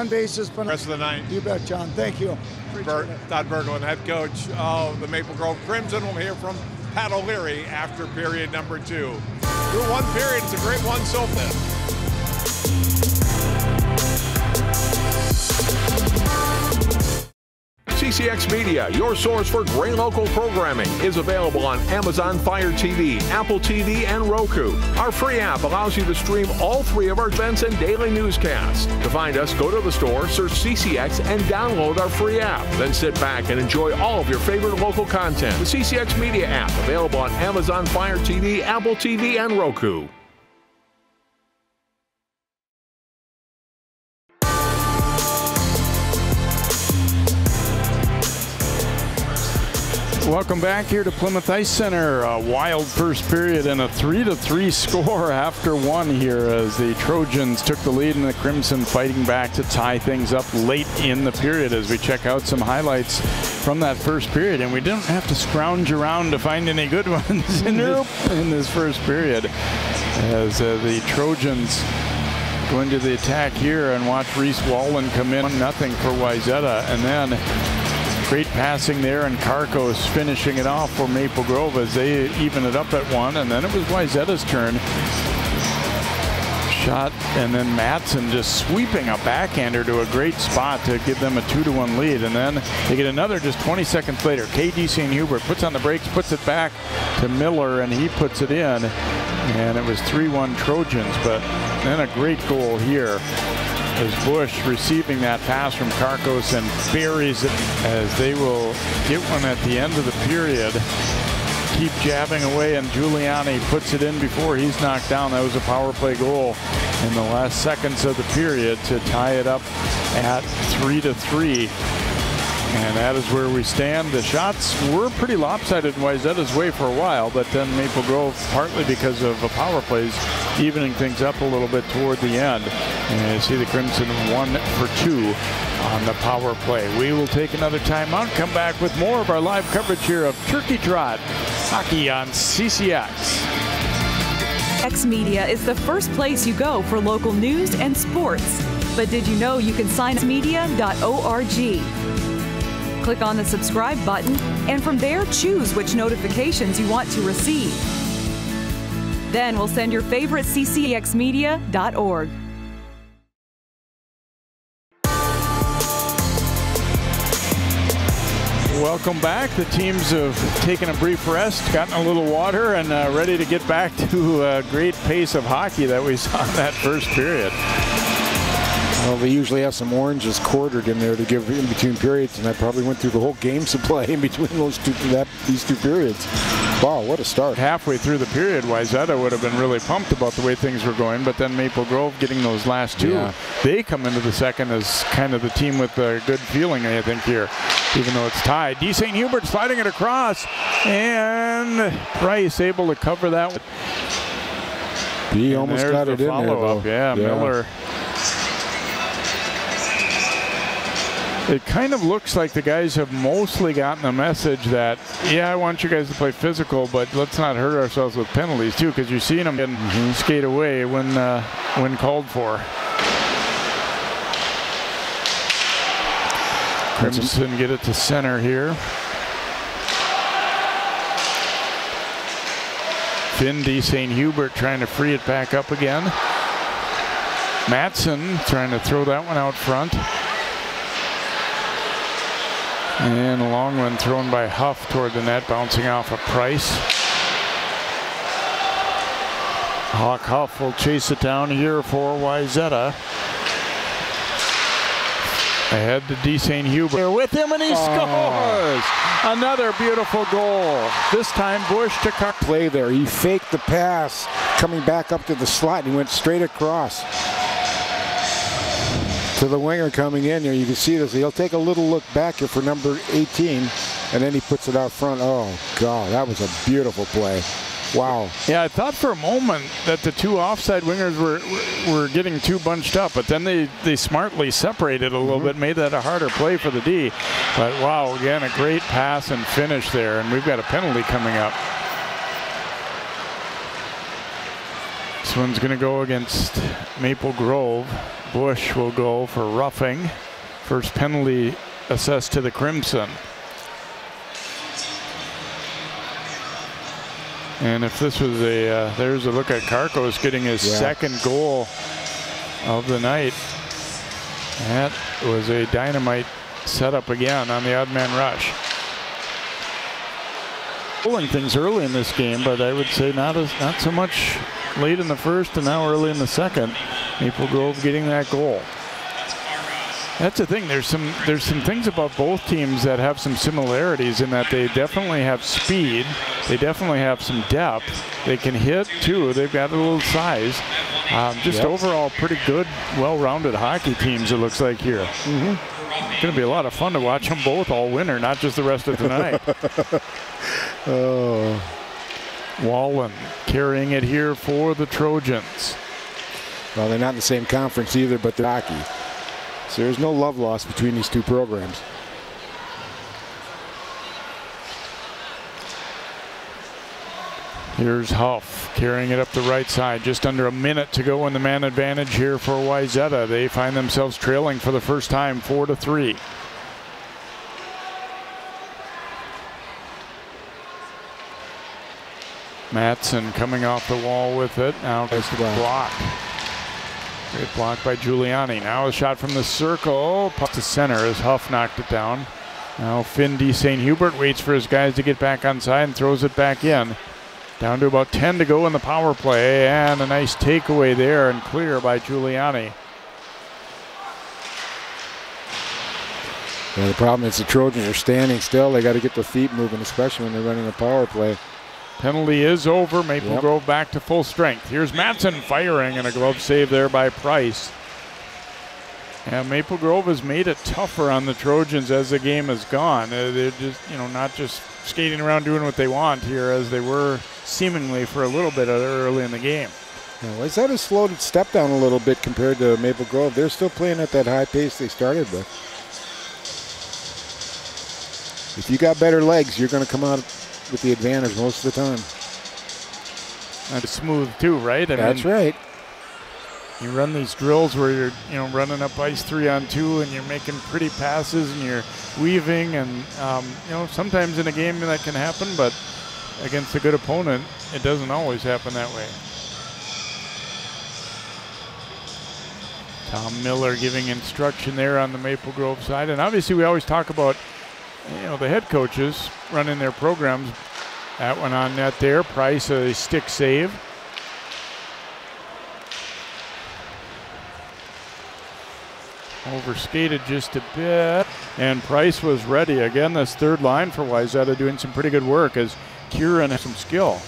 [SPEAKER 7] base is phenomenal.
[SPEAKER 6] Rest of the night.
[SPEAKER 7] You bet, John. Thank you.
[SPEAKER 6] Todd Berglund, head coach of the Maple Grove Crimson. We'll hear from Pat O'Leary after period number 2. Through one period, it's a great one so far.
[SPEAKER 8] CCX Media, your source for great local programming, is available on Amazon Fire TV, Apple TV, and Roku. Our free app allows you to stream all 3 of our events and daily newscasts. To find us, go to the store, search CCX, and download our free app. Then sit back and enjoy all of your favorite local content. The CCX Media app, available on Amazon Fire TV, Apple TV, and Roku.
[SPEAKER 1] Welcome back here to Plymouth Ice Center. A wild first period and a 3-3 score after 1 here as the Trojans took the lead and the Crimson fighting back to tie things up late in the period as we check out some highlights from that first period. And we didn't have to scrounge around to find any good ones in this first period as the Trojans go into the attack here and watch Reese Wallen come in 1-0 for Wayzata, and then great passing there, and Karkos finishing it off for Maple Grove as they even it up at 1, and then it was Wayzata's turn. Shot, and then Matson just sweeping a backhander to a great spot to give them a 2-1 lead, and then they get another just 20 seconds later. KD St. Hubert puts on the brakes, puts it back to Miller, and he puts it in, and it was 3-1 Trojans, but then a great goal here as Bush receiving that pass from Karkos and buries it as they will get one at the end of the period. Keep jabbing away, and Giuliani puts it in before he's knocked down. That was a power play goal in the last seconds of the period to tie it up at 3-3. And that is where we stand. The shots were pretty lopsided in Wayzata's way for a while, but then Maple Grove, partly because of the power plays, evening things up a little bit toward the end. And you see the Crimson 1 for 2 on the power play. We will take another timeout, come back with more of our live coverage here of Turkey Trot Hockey on CCX.
[SPEAKER 3] X Media is the first place you go for local news and sports. But did you know you can sign media.org? Click on the subscribe button, and from there choose which notifications you want to receive. Then we'll send your favorite ccxmedia.org.
[SPEAKER 1] Welcome back. The teams have taken a brief rest, gotten a little water, and ready to get back to a great pace of hockey that we saw in that first period.
[SPEAKER 4] Well, they usually have some oranges quartered in there to give in between periods, and I probably went through the whole game supply in between these two periods. Wow, what a start.
[SPEAKER 1] Halfway through the period, Wayzata would have been really pumped about the way things were going, but then Maple Grove getting those last 2, they come into the second as kind of the team with a good feeling, I think, here, even though it's tied. D. St. Hubert sliding it across, and Price able to cover that.
[SPEAKER 4] He almost got it in there, though.
[SPEAKER 1] Yeah, Miller. It kind of looks like the guys have mostly gotten the message that, yeah, I want you guys to play physical, but let's not hurt ourselves with penalties, too, because you're seeing them skate away when called for. Crimson get it to center here. Finn D. St. Hubert trying to free it back up again. Matson trying to throw that one out front. And a long one thrown by Huff toward the net, bouncing off of Price. Hawk Huff will chase it down here for Wayzata. Ahead to D. St. Hubert. They're with him, and he scores! Another beautiful goal. This time Bush to
[SPEAKER 4] play there. He faked the pass coming back up to the slot, and he went straight across to the winger coming in here. You can see this. He'll take a little look back here for number 18, and then he puts it out front. Oh, God, that was a beautiful play. Wow.
[SPEAKER 1] Yeah, I thought for a moment that the two offside wingers were getting too bunched up, but then they smartly separated a little bit, made that a harder play for the D. But wow, again, a great pass and finish there, and we've got a penalty coming up. This one's going to go against Maple Grove. Bush will go for roughing. First penalty assessed to the Crimson. And if this was there's a look at Karkos getting his second goal of the night. That was a dynamite setup again on the odd man rush. Pulling things early in this game, but I would say not so much late in the first and now early in the second. Maple Grove getting that goal. That's the thing. There's some things about both teams that have some similarities in that they definitely have speed. They definitely have some depth. They can hit too. They've got a little size. Just overall pretty good, well-rounded hockey teams. It looks like here. It's going to be a lot of fun to watch them both all winter, not just the rest of tonight. Wallen carrying it here for the Trojans.
[SPEAKER 4] Well, they're not in the same conference either, but they're hockey. So there's no love lost between these two programs.
[SPEAKER 1] Here's Huff carrying it up the right side. Just under a minute to go in the man advantage here for Wayzata. They find themselves trailing for the first time 4-3. Matson coming off the wall with it. Now it's blocked. Great block by Giuliani. Now a shot from the circle. Puck to center as Huff knocked it down. Now Finn D. St. Hubert waits for his guys to get back on side and throws it back in. Down to about 10 to go in the power play, and a nice takeaway there and clear by Giuliani.
[SPEAKER 4] Yeah, the problem is the Trojans are standing still. They got to get their feet moving, especially when they're running a power play.
[SPEAKER 1] Penalty is over. Maple Grove back to full strength. Here's Matson firing, and a glove save there by Price. And Maple Grove has made it tougher on the Trojans as the game has gone. They're just, not just skating around doing what they want here as they were seemingly for a little bit early in the game.
[SPEAKER 4] Wayzata has slowed its step down a little bit compared to Maple Grove. They're still playing at that high pace they started with. If you got better legs, you're going to come out with the advantage most of the time.
[SPEAKER 1] That's smooth too, right?
[SPEAKER 4] That's right.
[SPEAKER 1] You run these drills where you're, running up ice 3-on-2 and you're making pretty passes and you're weaving and, sometimes in a game that can happen, but against a good opponent, it doesn't always happen that way. Tom Miller giving instruction there on the Maple Grove side. And obviously we always talk about, the head coaches running their programs. That one on net there. Price, a stick save. Overskated just a bit. And Price was ready. Again, this third line for Wayzata doing some pretty good work as Kieran has some skill.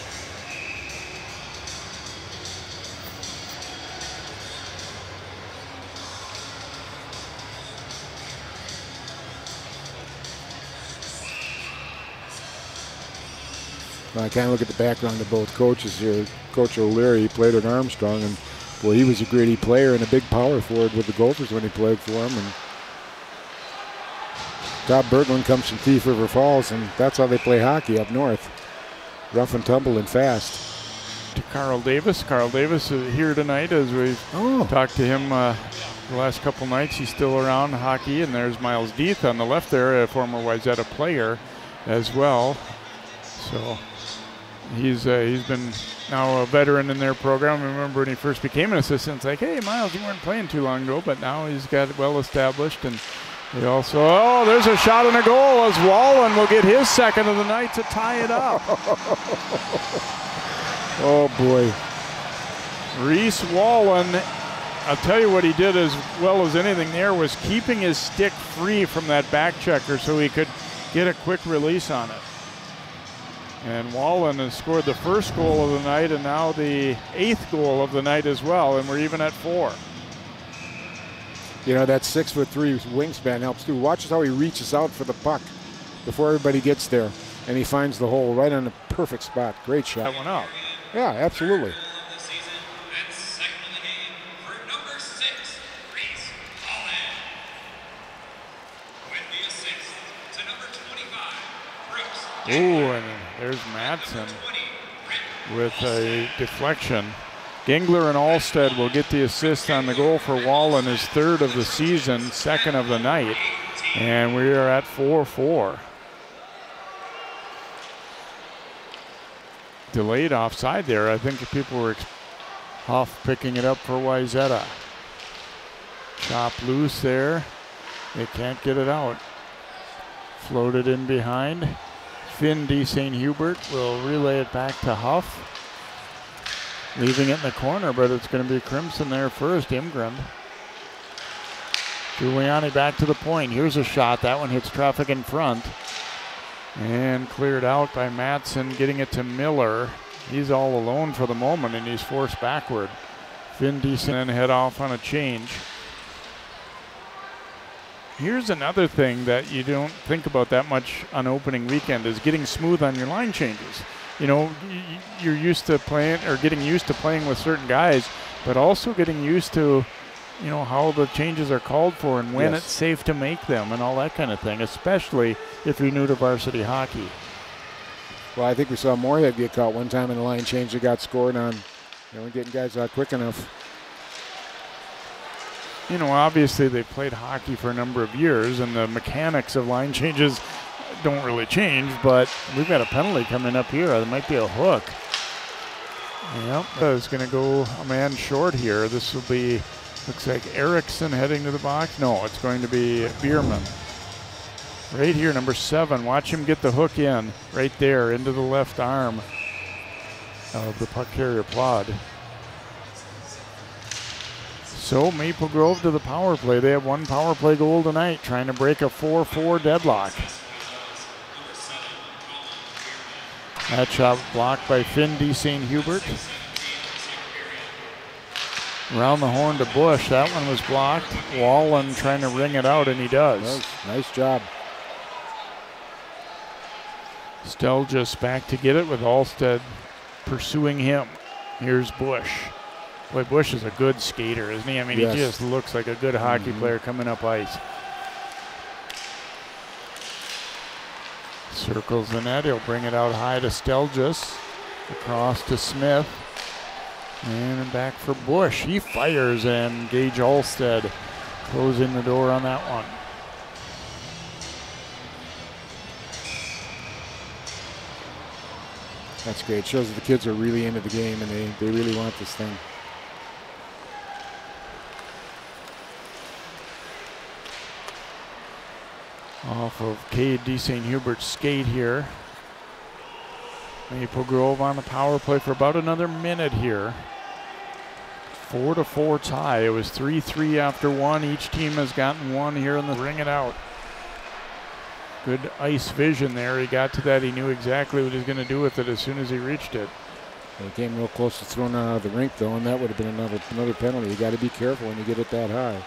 [SPEAKER 4] I kind of look at the background of both coaches here. Coach O'Leary. He played at Armstrong, and boy, he was a gritty player and a big power forward with the Gophers when he played for him. And Todd Berglund comes from Thief River Falls, and that's how they play hockey up north. Rough and tumble and fast.
[SPEAKER 1] To Carl Davis. Carl Davis is here tonight as we've talked to him the last couple nights. He's still around hockey, and there's Miles Deeth on the left there, a former Wayzata player as well. So he's been now a veteran in their program. I remember when he first became an assistant, it's like, hey, Miles, you weren't playing too long ago, but now he's got it well established. And they also, there's a shot and a goal as Wallen will get his second of the night to tie it up.
[SPEAKER 4] Oh, boy.
[SPEAKER 1] Reese Wallen, I'll tell you what he did as well as anything there was keeping his stick free from that back checker so he could get a quick release on it. And Wallen has scored the first goal of the night and now the 8th goal of the night as well, and we're even at 4.
[SPEAKER 4] You know, that 6'3" wingspan helps too. Watch how he reaches out for the puck before everybody gets there, and he finds the hole right on the perfect spot. Great shot.
[SPEAKER 1] That one up.
[SPEAKER 4] Yeah, absolutely.
[SPEAKER 1] Ooh, and there's Madsen with a deflection. Gingler and Alstead will get the assist on the goal for Wallen, his 3rd of the season, 2nd of the night. And we are at 4-4. Delayed offside there. I think people were off picking it up for Wayzata. Chop loose there. They can't get it out. Floated in behind. Finn D. St. Hubert will relay it back to Huff. Leaving it in the corner, but it's going to be Crimson there first. Imgren. Giuliani back to the point. Here's a shot. That one hits traffic in front. And cleared out by Madsen, getting it to Miller. He's all alone for the moment, and he's forced backward. Finn Decent and head off on a change. Here's another thing that you don't think about that much on opening weekend is getting smooth on your line changes. You know, you're used to playing or getting used to playing with certain guys, but also getting used to, you know, how the changes are called for and when it's safe to make them and all that kind of thing, especially if you're new to varsity hockey.
[SPEAKER 4] Well, I think we saw Moorhead get caught one time in the line change that got scored on. You know, getting guys out quick enough.
[SPEAKER 1] You know, obviously they played hockey for a number of years and the mechanics of line changes don't really change, but we've got a penalty coming up here. There might be a hook. Yep, it's going to go a man short here. This will be, looks like Erickson heading to the box. No, it's going to be Bierman. Right here, number 7. Watch him get the hook in, right there, into the left arm of the puck carrier Plod. So Maple Grove to the power play. They have one power play goal tonight, trying to break a 4-4 deadlock. That shot blocked by Finn D. St. Hubert. Around the horn to Bush. That one was blocked. Wallen trying to ring it out, and he does.
[SPEAKER 4] Nice job.
[SPEAKER 1] Stelgis back to get it with Alstead pursuing him. Here's Bush. Boy, Bush is a good skater, isn't he? I mean, he just looks like a good hockey player coming up ice. Circles the net. He'll bring it out high to Stelgis. Across to Smith. And back for Bush. He fires, and Gage Alstead closing the door on that one.
[SPEAKER 4] That's great. Shows that the kids are really into the game and they really want this thing.
[SPEAKER 1] Off of Cade D. St. Hubert's skate here. Maple Grove on the power play for about another minute here. 4-4 tie. It was 3-3 after one. Each team has gotten one here in the ring it out. Good ice vision there. He got to that. He knew exactly what he was going to do with it as soon as he reached it.
[SPEAKER 4] He came real close to throwing it out of the rink though, and that would have been another penalty. You got to be careful when you get it that high.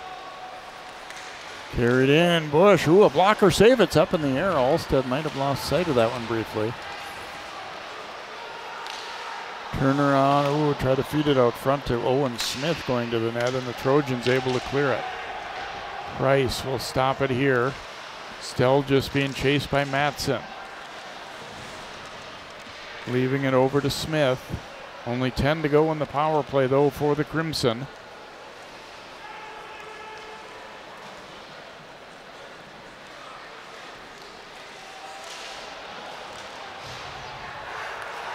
[SPEAKER 1] Carried in, Bush. Ooh, a blocker save. It's up in the air. Alstead might have lost sight of that one briefly. Turnaround, ooh, try to feed it out front to Owen Smith going to the net, and the Trojans able to clear it. Price will stop it here. Still just being chased by Matson. Leaving it over to Smith. Only 10 to go in the power play though for the Crimson.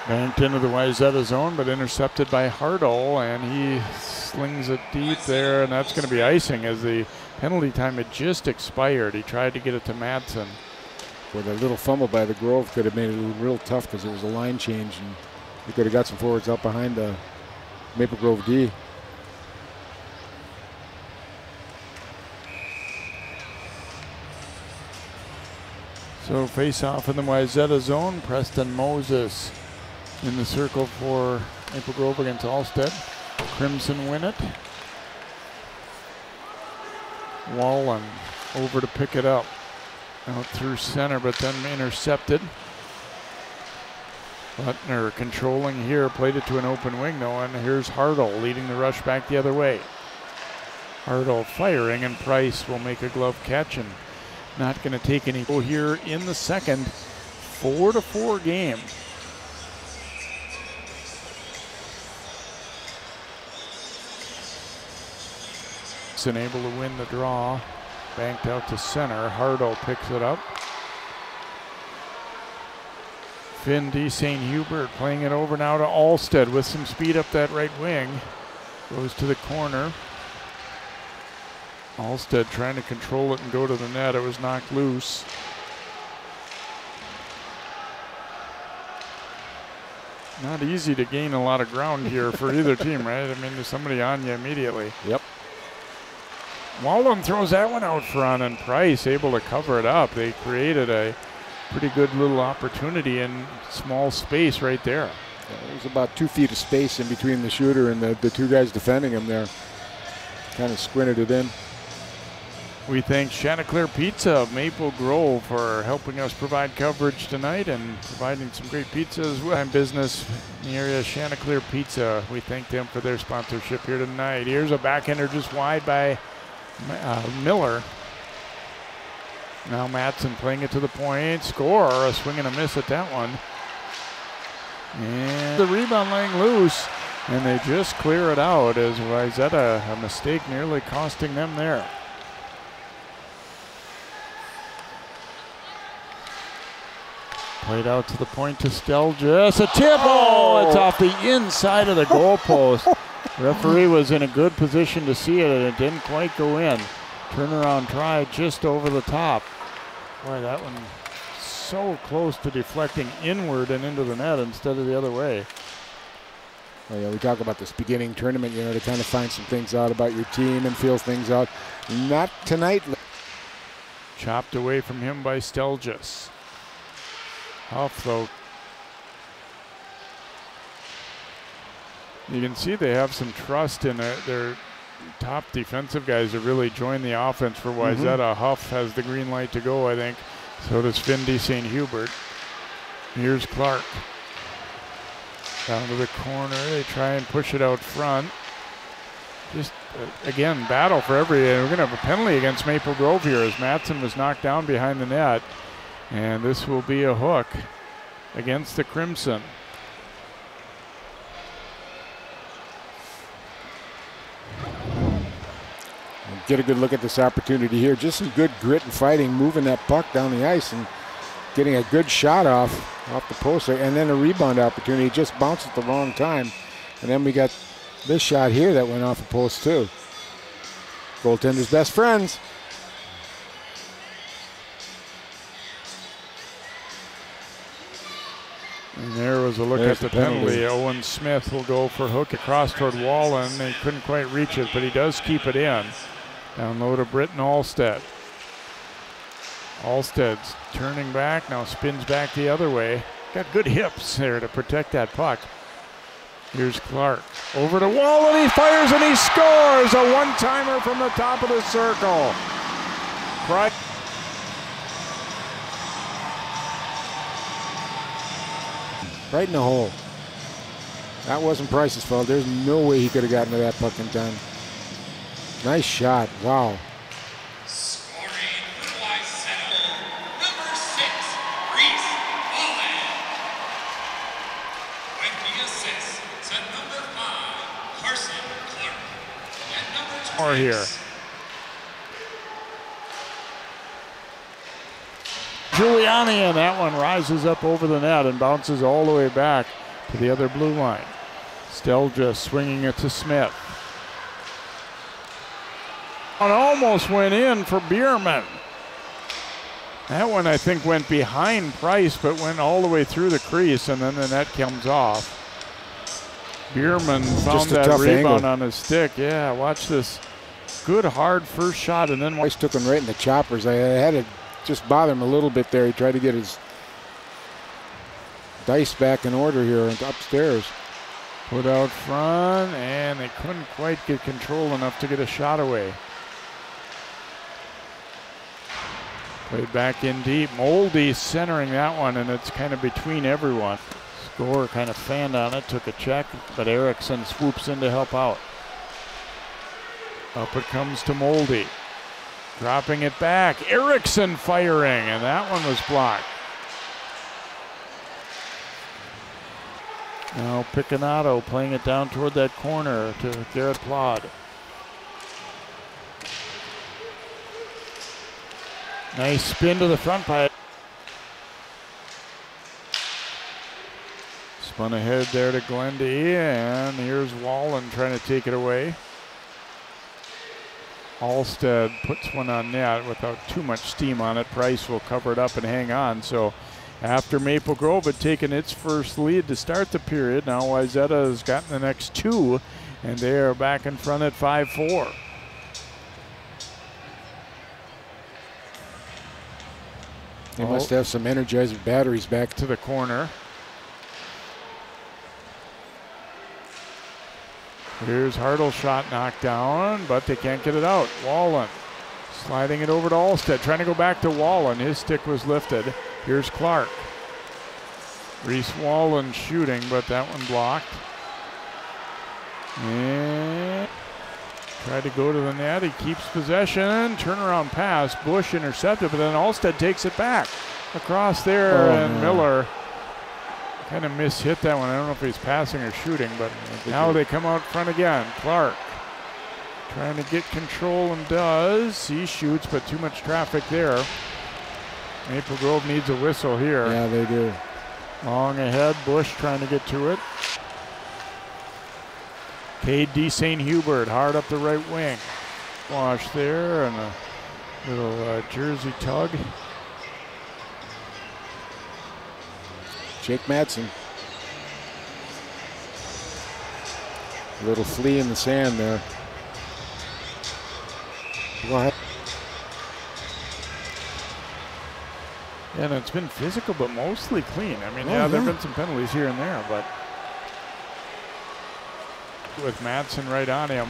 [SPEAKER 1] Banked into the Wayzata zone, but intercepted by Hardle, and he slings it deep there, and that's going to be icing as the penalty time had just expired. He tried to get it to Matson.
[SPEAKER 4] With a little fumble by the Grove could have made it real tough because it was a line change, and he could have got some forwards up behind the Maple Grove D.
[SPEAKER 1] So face off in the Wayzata zone. Preston Moses in the circle for Maple Grove against Alstead. Crimson win it. Wallen over to pick it up. Out through center, but then intercepted. Butner controlling here, played it to an open wing though, and here's Hardle leading the rush back the other way. Hardle firing, and Price will make a glove catch, and not going to take any goal here in the second. 4-4 game. Able to win the draw. Banked out to center. Hardle picks it up. Finn D. St. Hubert playing it over now to Alstead with some speed up that right wing. Goes to the corner. Alstead trying to control it and go to the net. It was knocked loose. Not easy to gain a lot of ground here for either team, right? I mean, there's somebody on you immediately.
[SPEAKER 4] Yep.
[SPEAKER 1] Wallen throws that one out front, and Price able to cover it up. They created a pretty good little opportunity in small space right there.
[SPEAKER 4] Yeah, there's about 2 feet of space in between the shooter and the two guys defending him there. Kind of squinted it in.
[SPEAKER 1] We thank Chanticleer Pizza of Maple Grove for helping us provide coverage tonight and providing some great pizzas. I'm business in the area, Chanticleer Pizza. We thank them for their sponsorship here tonight. Here's a backhander just wide by Miller. Now Matson playing it to the point. Score, a swing and a miss at that one. And the rebound laying loose, and they just clear it out as Wayzata, a mistake nearly costing them there. Played out to the point to Stelgis. A tip! Oh, it's off the inside of the goalpost. Referee was in a good position to see it, and it didn't quite go in. Turnaround try just over the top. Boy, that one so close to deflecting inward and into the net instead of the other way.
[SPEAKER 4] Well, yeah, we talk about this beginning tournament, you know, to kind of find some things out about your team and feel things out. Not tonight.
[SPEAKER 1] Chopped away from him by Stelgis. Huff, though. You can see they have some trust in their top defensive guys to really join the offense for Wayzata. Huff has the green light to go, I think. So does Finn D. St. Hubert. Here's Clark. Down to the corner. They try and push it out front. Just, again, battle for every. We're going to have a penalty against Maple Grove here as Matson was knocked down behind the net. And this will be a hook against the Crimson.
[SPEAKER 4] Get a good look at this opportunity here. Just some good grit and fighting, moving that puck down the ice and getting a good shot off the post there. And then a rebound opportunity. Just bounced at the wrong time. And then we got this shot here that went off the post too. Goaltender's best friends.
[SPEAKER 1] And there was a look at the penalty. Owen Smith will go for hook across toward Wallen. They couldn't quite reach it, but he does keep it in. Down low to Britton Alstead. Alstead's turning back, now spins back the other way. Got good hips there to protect that puck. Here's Clark. Over to Wallen, he fires and he scores! A one-timer from the top of the circle.
[SPEAKER 4] Right in the hole. That wasn't Price's fault. There's no way he could have gotten to that puck in time. Nice shot. Wow.
[SPEAKER 5] Scoring for Wayzata, number 6, Reese Wallen. 20 assists to number 5, Carson Clark. And number 20.
[SPEAKER 1] More here. Giuliani, and that one rises up over the net and bounces all the way back to the other blue line. Stelja swinging it to Smith. It almost went in for Bierman. That one, I think, went behind Price, but went all the way through the crease, and then the net comes off. Bierman found that rebound on his stick. Yeah, watch this. Good, hard first shot, and then
[SPEAKER 4] Price took him right in the choppers. I had to just bother him a little bit there. He tried to get his dice back in order here and upstairs.
[SPEAKER 1] Put out front, and they couldn't quite get control enough to get a shot away. Played back in deep. Moldy centering that one, and it's kind of between everyone. Score kind of fanned on it, took a check, but Eriksson swoops in to help out. Up it comes to Moldy. Dropping it back. Eriksson firing, and that one was blocked. Now Picconato playing it down toward that corner to Garrett Plod. Nice spin to the front pipe. Spun ahead there to Glendy, and here's Wallen trying to take it away. Alstead puts one on net without too much steam on it. Price will cover it up and hang on. So after Maple Grove had taken its first lead to start the period, now Wayzata has gotten the next two, and they are back in front at 5-4.
[SPEAKER 4] They must have some Energizer batteries back
[SPEAKER 1] to the corner. Here's Hartle's shot knocked down, but they can't get it out. Wallen sliding it over to Alstead, trying to go back to Wallen. His stick was lifted. Here's Clark. Reese Wallen shooting, but that one blocked. And tried to go to the net. He keeps possession. Turnaround pass. Bush intercepted, but then Alstead takes it back across there, and Miller kind of mishit that one. I don't know if he's passing or shooting, but now they come out front again. Clark trying to get control and does. He shoots, but too much traffic there. Maple Grove needs a whistle here.
[SPEAKER 4] Yeah, they do.
[SPEAKER 1] Long ahead, Bush trying to get to it. Cade D. St. Hubert hard up the right wing. Wash there and a little jersey tug.
[SPEAKER 4] Jake Madsen. A little flea in the sand there. Go ahead.
[SPEAKER 1] And it's been physical, but mostly clean. I mean, yeah, there have been some penalties here and there, but with Madsen right on him.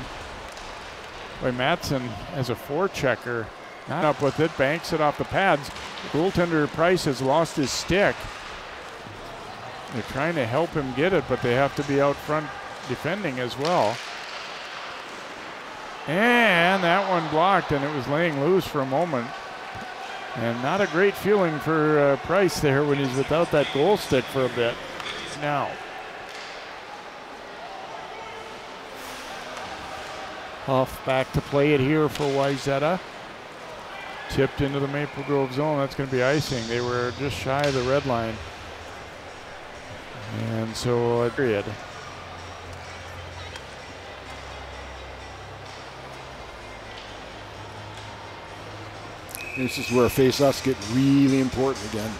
[SPEAKER 1] Boy, Madsen as a forechecker, not up with it, banks it off the pads. Goaltender Price has lost his stick. They're trying to help him get it, but they have to be out front defending as well. And that one blocked, and it was laying loose for a moment. And not a great feeling for Price there when he's without that goal stick for a bit. Now. Huff back to play it here for Wayzata. Tipped into the Maple Grove zone. That's going to be icing. They were just shy of the red line. And so, period.
[SPEAKER 4] This is where face-offs get really important again.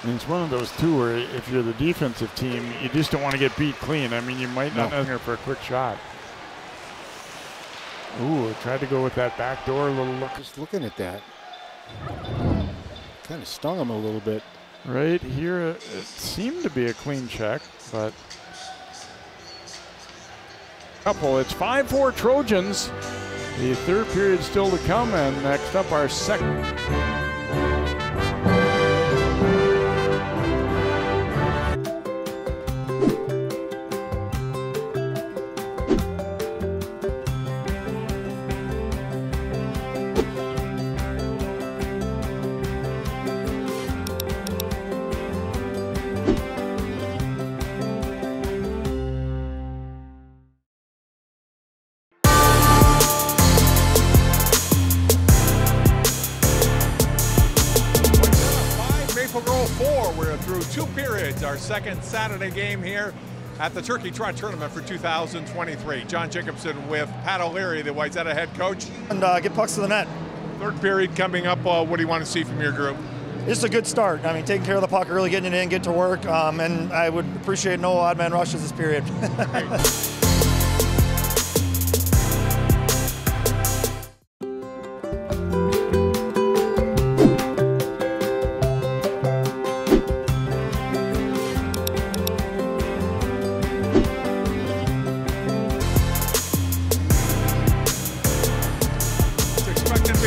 [SPEAKER 1] And it's one of those two where if you're the defensive team, you just don't want to get beat clean. I mean, you might not know for a quick shot. Ooh, tried to go with that back door, a little look.
[SPEAKER 4] Just looking at that. Kind of stung him a little bit.
[SPEAKER 1] Right here, it seemed to be a clean check, but it's 5-4 Trojans. The third period still to come, and next up our second.
[SPEAKER 6] our second Saturday game here at the Turkey Trot Tournament for 2023. John Jacobson with Pat O'Leary, the Wayzata head coach.
[SPEAKER 9] And get pucks to the net.
[SPEAKER 6] Third period coming up. What do you want to see from your group?
[SPEAKER 9] It's a good start. I mean, taking care of the puck early, getting it in, get to work, and I would appreciate no odd man rushes this period.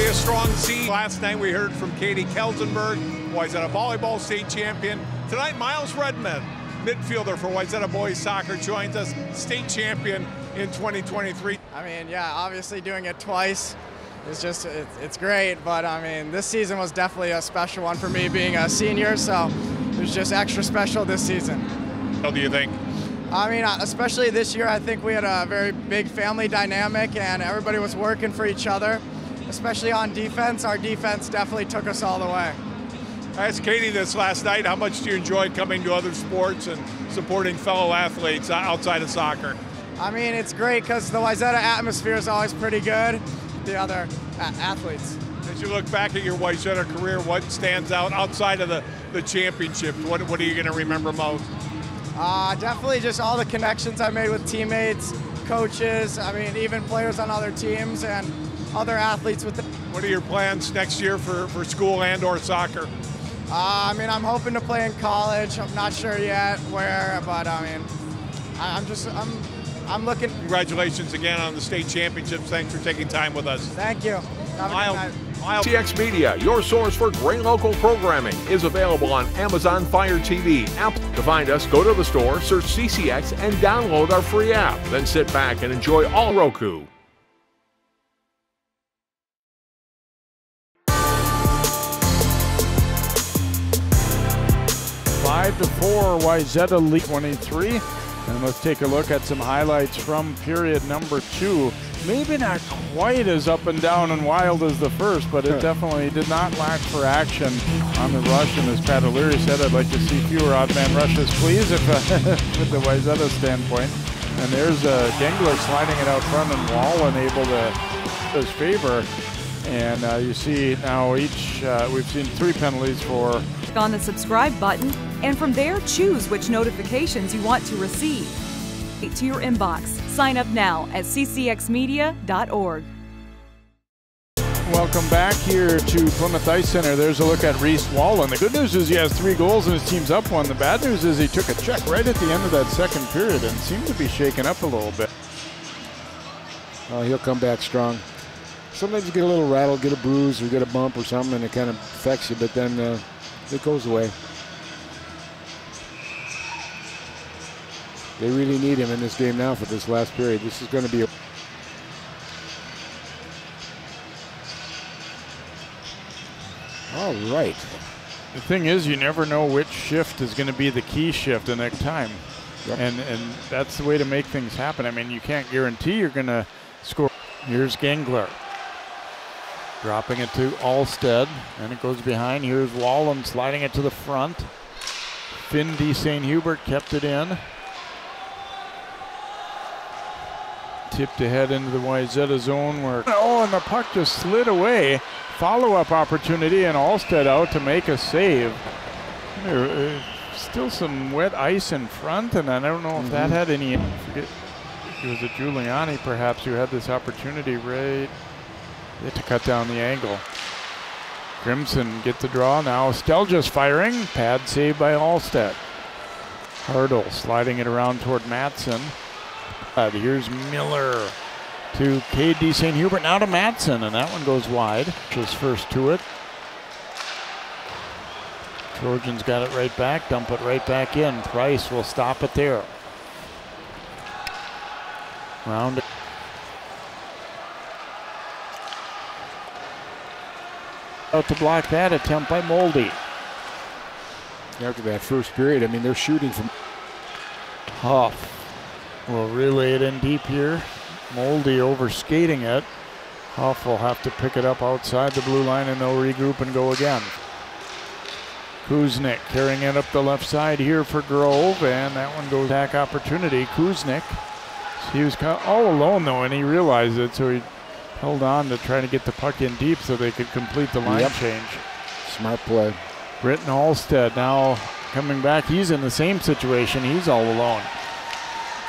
[SPEAKER 6] A strong seed. Last night we heard from Katie Kelsenberg, Wayzata volleyball state champion. Tonight, Miles Redmond, midfielder for Wayzata boys soccer, joins us, state champion in 2023.
[SPEAKER 10] I mean, yeah, obviously doing it twice is just, it's great, but I mean, this season was definitely a special one for me being a senior, so it was just extra special this season.
[SPEAKER 6] What do you think?
[SPEAKER 10] I mean, especially this year, I think we had a very big family dynamic and everybody was working for each other. Especially on defense, our defense definitely took us all the way.
[SPEAKER 6] I asked Katie this last night, how much do you enjoy coming to other sports and supporting fellow athletes outside of soccer?
[SPEAKER 10] I mean, it's great because the Wayzata atmosphere is always pretty good, the other athletes.
[SPEAKER 6] As you look back at your Wayzata career, what stands out outside of the championship? What are you going to remember most?
[SPEAKER 10] Definitely just all the connections I made with teammates, coaches, I mean, even players on other teams, and other athletes with it.
[SPEAKER 6] What are your plans next year for school and or soccer?
[SPEAKER 10] I mean, I'm hoping to play in college. I'm not sure yet where, but I mean, I'm looking.
[SPEAKER 6] Congratulations again on the state championships. Thanks for taking time with us.
[SPEAKER 10] Thank you. Have a good night.
[SPEAKER 8] CX Media, your source for great local programming, is available on Amazon Fire TV app. To find us, go to the store, search CCX, and download our free app. Then sit back and enjoy all Roku.
[SPEAKER 1] 5-4 Wayzata lead 23. And let's take a look at some highlights from period number 2. Maybe not quite as up and down and wild as the first, but it definitely did not lack for action on the rush. And as Pat O'Leary said, I'd like to see fewer odd man rushes, please, if with the Wayzata standpoint. And there's Gengler sliding it out front and Wallen able to his favor. And you see now we've seen 3 penalties for.
[SPEAKER 3] Click on the subscribe button, and from there choose which notifications you want to receive. To your inbox. Sign up now at ccxmedia.org.
[SPEAKER 1] Welcome back here to Plymouth Ice Center. There's a look at Reese Wallen. The good news is he has 3 goals and his team's up 1. The bad news is he took a check right at the end of that second period and seemed to be shaken up a little bit.
[SPEAKER 4] He'll come back strong. Sometimes you get a little rattled, get a bruise or get a bump or something, and it kind of affects you, but then it goes away. They really need him in this game now for this last period. This is going to be all right.
[SPEAKER 1] The thing is, you never know which shift is going to be the key shift the next time.
[SPEAKER 4] Yep.
[SPEAKER 1] And that's the way to make things happen. I mean, you can't guarantee you're going to score. Here's Gengler. Dropping it to Alstead, and it goes behind. Here's Wallen sliding it to the front. Finn D. St. Hubert kept it in. Tipped ahead into the Wayzata zone where, and the puck just slid away. Follow-up opportunity, and Alstead out to make a save. Still some wet ice in front, and I don't know if that had any, I forget, it was a Giuliani perhaps who had this opportunity right to cut down the angle. Grimson get the draw now. Steljas firing, pad save by Alstead. Hurdle sliding it around toward Matson. Here's Miller to KD St. Hubert, now to Matson, and that one goes wide. Just first to it. Trojans got it right back, dump it right back in. Price will stop it there. Round it. Out to block that attempt by Moldy.
[SPEAKER 4] After that first period, I mean, they're shooting from.
[SPEAKER 1] Huff will relay it in deep here. Moldy overskating it. Huff will have to pick it up outside the blue line, and they'll regroup and go again. Kuznick carrying it up the left side here for Grove, and that one goes back opportunity. Kuznick, he was all alone though, and he realized it, so he held on to try to get the puck in deep so they could complete the line change.
[SPEAKER 4] Smart play.
[SPEAKER 1] Britton Alstead now coming back. He's in the same situation. He's all alone.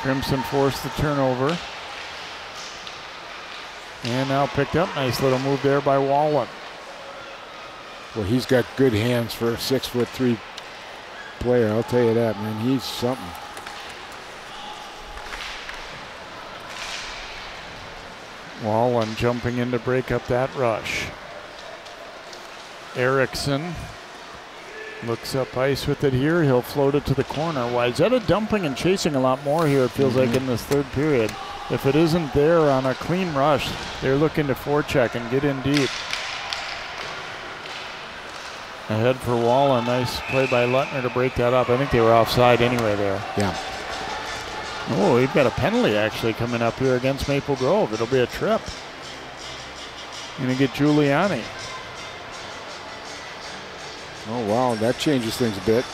[SPEAKER 1] Crimson forced the turnover. And now picked up. Nice little move there by Wallen.
[SPEAKER 4] Well, he's got good hands for a 6'3" player. I'll tell you that, man. He's something.
[SPEAKER 1] Wallen jumping in to break up that rush. Erickson looks up ice with it here. He'll float it to the corner. Wayzata dumping and chasing a lot more here, it feels like, in this third period. If it isn't there on a clean rush, they're looking to forecheck and get in deep. Ahead for Wallen. Nice play by Lutner to break that up. I think they were offside anyway there.
[SPEAKER 4] Yeah.
[SPEAKER 1] Oh, we've got a penalty actually coming up here against Maple Grove. It'll be a trip. Gonna get Giuliani.
[SPEAKER 4] Oh, wow, that changes things a bit.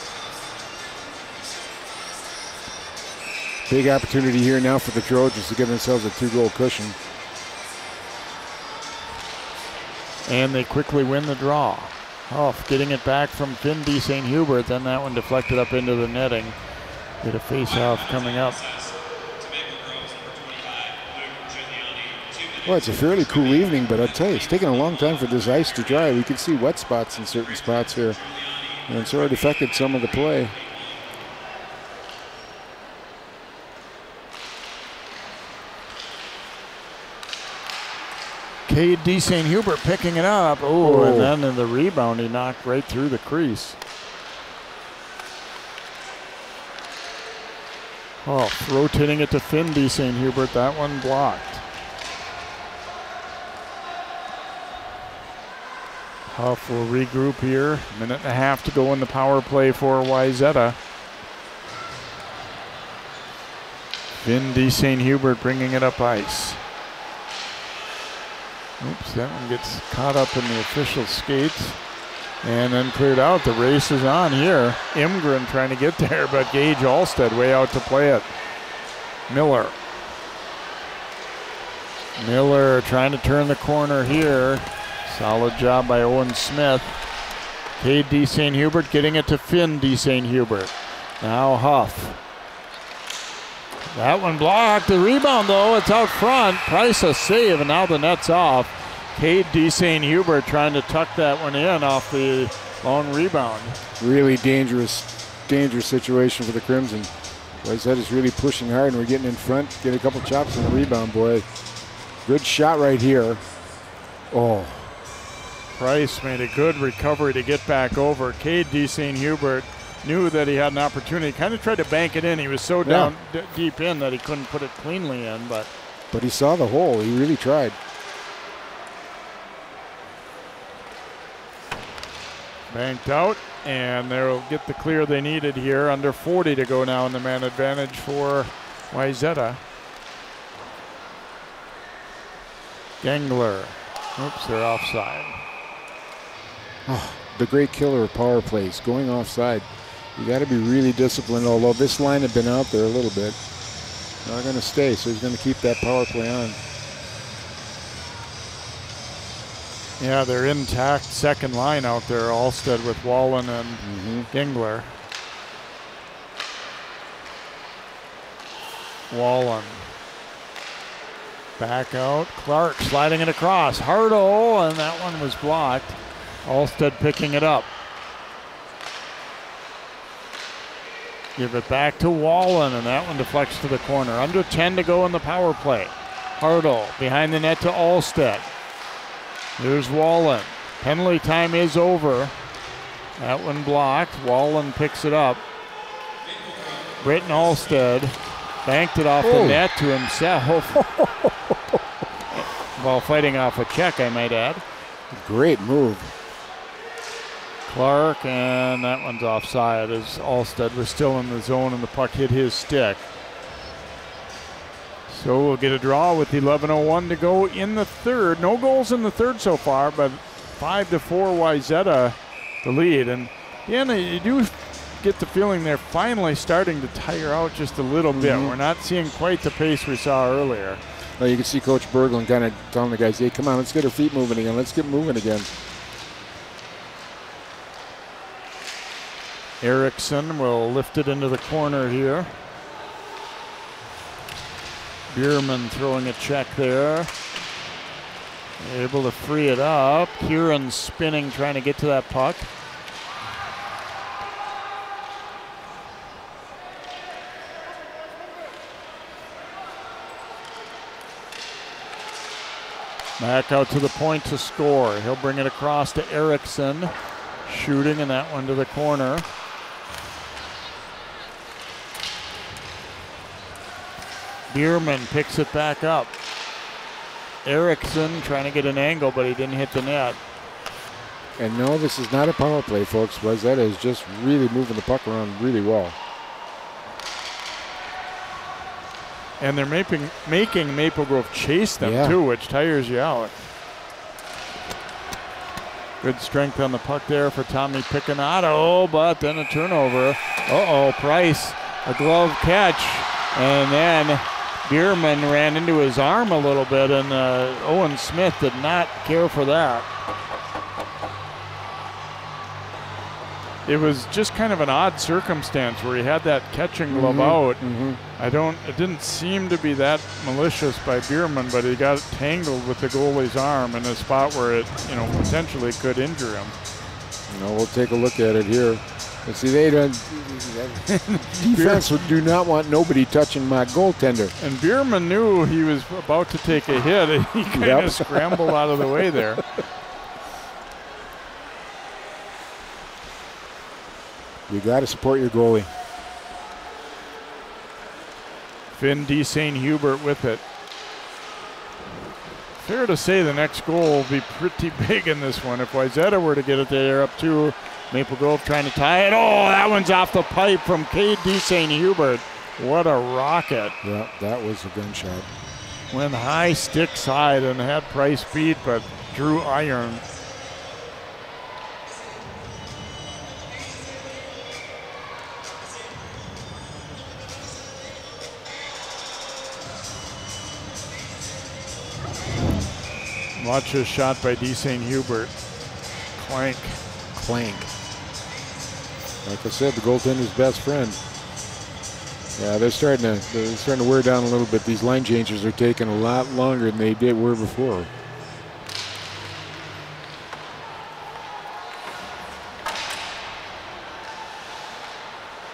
[SPEAKER 4] Big opportunity here now for the Trojans to give themselves a 2-goal cushion.
[SPEAKER 1] And they quickly win the draw. Huff getting it back from Finn D. St. Hubert, then that one deflected up into the netting. Get a face-off coming up.
[SPEAKER 4] Well, it's a fairly cool evening, but I'll tell you, it's taking a long time for this ice to dry. We can see wet spots in certain spots here, and it's already affected some of the play.
[SPEAKER 1] Cade D. St. Hubert picking it up. Oh, and then in the rebound, he knocked right through the crease. Oh, rotating it to Finn D. St. Hubert. That one blocked. Huff will regroup here. Minute and a half to go in the power play for Wayzata. Finn D. St. Hubert bringing it up ice. Oops, that one gets caught up in the official skates and then cleared out. The race is on here. Imgren trying to get there, but Gage Alstead way out to play it. Miller trying to turn the corner here. Solid job by Owen Smith. Cade D. St. Hubert getting it to Finn D. St. Hubert. Now Huff. That one blocked. The rebound, though, it's out front. Price a save, and now the net's off. Cade D. St. Hubert trying to tuck that one in off the long rebound.
[SPEAKER 4] Really dangerous situation for the Crimson. Wayzata is really pushing hard, and we're getting in front. Get a couple chops on the rebound, boy. Good shot right here. Oh.
[SPEAKER 1] Price made a good recovery to get back over. Cade D. St. Hubert knew that he had an opportunity. Kind of tried to bank it in. He was so down deep in that he couldn't put it cleanly in. But
[SPEAKER 4] he saw the hole. He really tried.
[SPEAKER 1] Banked out, and they'll get the clear they needed here. Under 40 to go now in the man advantage for Wayzata. Gengler. Oops, they're offside.
[SPEAKER 4] Oh, the great killer of power plays, going offside. You got to be really disciplined, although this line had been out there a little bit. Not going to stay, so he's going to keep that power play on.
[SPEAKER 1] Yeah, they're intact second line out there, Alstead with Wallen and Gengler. Wallen. Back out. Clark sliding it across. Hardo, and that one was blocked. Alstead picking it up. Give it back to Wallen, and that one deflects to the corner. Under 10 to go in the power play. Hardo behind the net to Alstead. Here's Wallen. Penalty time is over. That one blocked. Wallen picks it up. Britton Alstead banked it off the net to himself. While fighting off a check, I might add.
[SPEAKER 4] Great move.
[SPEAKER 1] Clark, and that one's offside as Alstead was still in the zone and the puck hit his stick. So we'll get a draw with 11:01 to go in the third. No goals in the third so far, but 5-4 Wayzata the lead. And Dan, you do get the feeling they're finally starting to tire out just a little bit. We're not seeing quite the pace we saw earlier.
[SPEAKER 4] Well, you can see Coach Berglund kind of telling the guys, hey, come on, let's get our feet moving again. Let's get moving again.
[SPEAKER 1] Erickson will lift it into the corner here. Bierman throwing a check there. Able to free it up. Kieran spinning, trying to get to that puck. Back out to the point to score. He'll bring it across to Erickson. Shooting, and that one to the corner. Bierman picks it back up. Erickson trying to get an angle, but he didn't hit the net.
[SPEAKER 4] And no, this is not a power play, folks. Wayzata is just really moving the puck around really well.
[SPEAKER 1] And they're making Maple Grove chase them too, which tires you out. Good strength on the puck there for Tommy Picconato, but then a turnover. Price, a glove catch, and then Bierman ran into his arm a little bit, and Owen Smith did not care for that. It was just kind of an odd circumstance where he had that catching glove out. It didn't seem to be that malicious by Bierman, but he got tangled with the goalie's arm in a spot where it, potentially could injure him.
[SPEAKER 4] We'll take a look at it here. And see, they don't. Defense do not want nobody touching my goaltender.
[SPEAKER 1] And Bierman knew he was about to take a hit, and he kind of scrambled out of the way there.
[SPEAKER 4] You got to support your goalie.
[SPEAKER 1] Finn D. St. Hubert with it. Fair to say the next goal will be pretty big in this one. If Wayzata were to get it there up 2, Maple Grove trying to tie it. Oh, that one's off the pipe from K.D. St. Hubert. What a rocket.
[SPEAKER 4] Yeah, that was a gunshot.
[SPEAKER 1] Went high, stick side, and had Price beat, but drew iron. Watch this shot by D. St. Hubert. Clank.
[SPEAKER 4] Like I said, the goaltender's best friend. Yeah, they're starting to wear down a little bit. These line changes are taking a lot longer than they were before.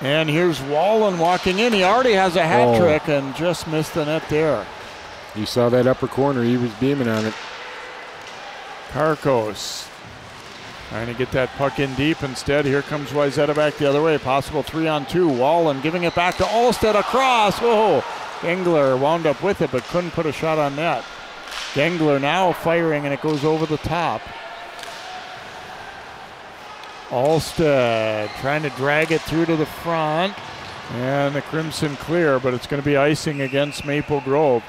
[SPEAKER 1] And here's Wallen walking in. He already has a hat trick and just missed the net there.
[SPEAKER 4] You saw that upper corner. He was beaming on it.
[SPEAKER 1] Karkos trying to get that puck in deep. Instead, here comes Wayzata back the other way. Possible 3-on-2. Wallen giving it back to Alstead across. Oh, Gengler wound up with it, but couldn't put a shot on net. Gengler now firing, and it goes over the top. Alstead trying to drag it through to the front. And the Crimson clear, but it's going to be icing against Maple Grove.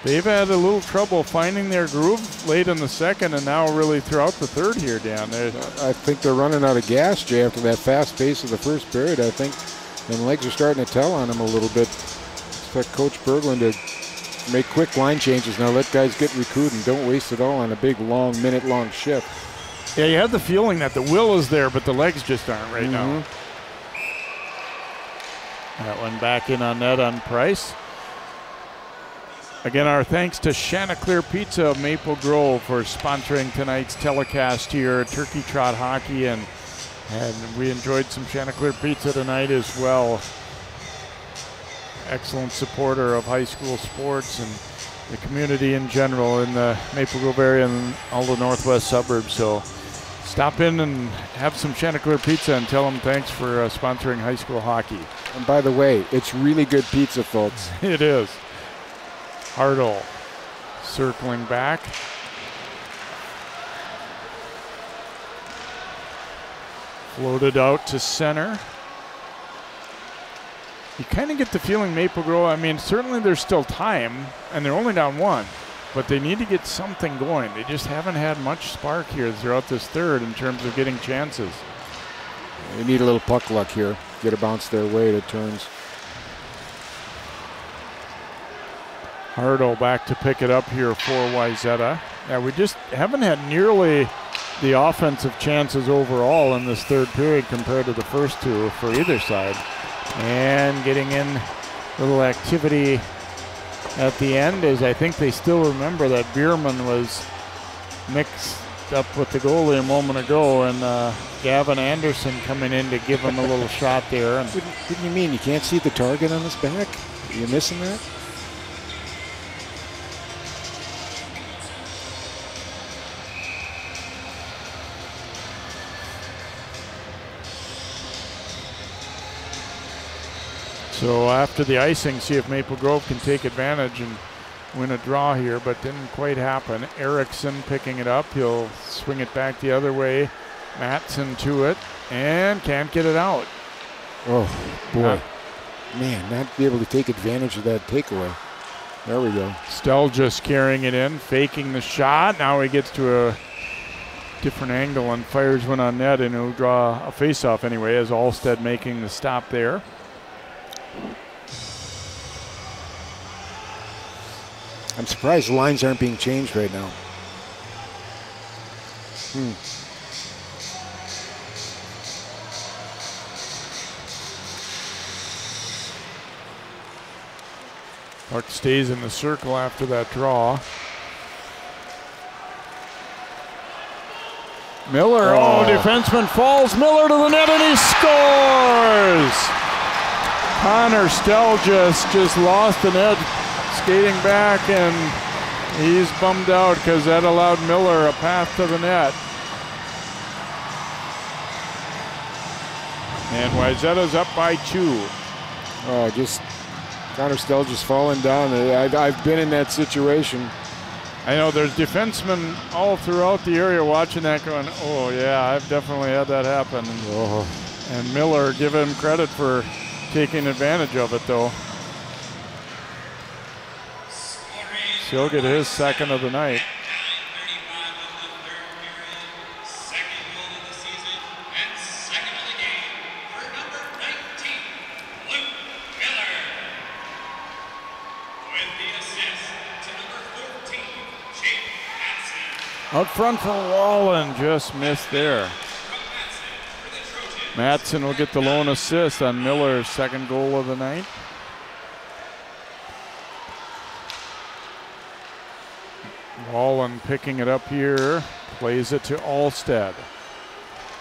[SPEAKER 1] They've had a little trouble finding their groove late in the second and now really throughout the third here, Dan.
[SPEAKER 4] I think they're running out of gas, Jay, after that fast pace of the first period. I think the legs are starting to tell on them a little bit. Expect Coach Berglund to make quick line changes now. Let guys get recruiting. Don't waste it all on a big, minute-long shift.
[SPEAKER 1] Yeah, you have the feeling that the will is there, but the legs just aren't right now. That one back in on net on Price. Again, our thanks to Chanticleer Pizza of Maple Grove for sponsoring tonight's telecast here, Turkey Trot Hockey, and we enjoyed some Chanticleer Pizza tonight as well. Excellent supporter of high school sports and the community in general in the Maple Grove area and all the northwest suburbs. So stop in and have some Chanticleer Pizza and tell them thanks for sponsoring high school hockey.
[SPEAKER 4] And by the way, it's really good pizza, folks.
[SPEAKER 1] It is. Hartle circling back. Floated out to center. You kind of get the feeling Maple Grove, I mean, certainly there's still time, and they're only down 1, but they need to get something going. They just haven't had much spark here throughout this third in terms of getting chances.
[SPEAKER 4] They need a little puck luck here. Get a bounce their way that turns.
[SPEAKER 1] Hardo back to pick it up here for Wayzata. Yeah, we just haven't had nearly the offensive chances overall in this third period compared to the first two for either side. And getting in a little activity at the end is I think they still remember that Bierman was mixed up with the goalie a moment ago, and Gavin Anderson coming in to give him a little shot there. And
[SPEAKER 4] what do you mean? You can't see the target on his back? Are you missing that?
[SPEAKER 1] So after the icing, see if Maple Grove can take advantage and win a draw here, but didn't quite happen. Erickson picking it up. He'll swing it back the other way. Matson to it and can't get it out.
[SPEAKER 4] Oh, boy. Man, not be able to take advantage of that takeaway. There we go.
[SPEAKER 1] Stelgis carrying it in, faking the shot. Now he gets to a different angle and fires one on net, and he'll draw a face-off anyway, as Alstead making the stop there.
[SPEAKER 4] I'm surprised the lines aren't being changed right now.
[SPEAKER 1] Puck stays in the circle after that draw. Miller, defenseman falls. Miller to the net and he scores! Connor Stelgis just lost the net skating back, and he's bummed out because that allowed Miller a path to the net. And Wayzata's up by 2.
[SPEAKER 4] Oh, just Connor Stelgis falling down. I've been in that situation.
[SPEAKER 1] I know there's defensemen all throughout the area watching that going, oh yeah, I've definitely had that happen. And Miller, give him credit for taking advantage of it though. He'll get his second of the night. Out front for Wallen, just missed there. Matson will get the lone assist on Miller's second goal of the night. Wallen picking it up here, plays it to Alstead.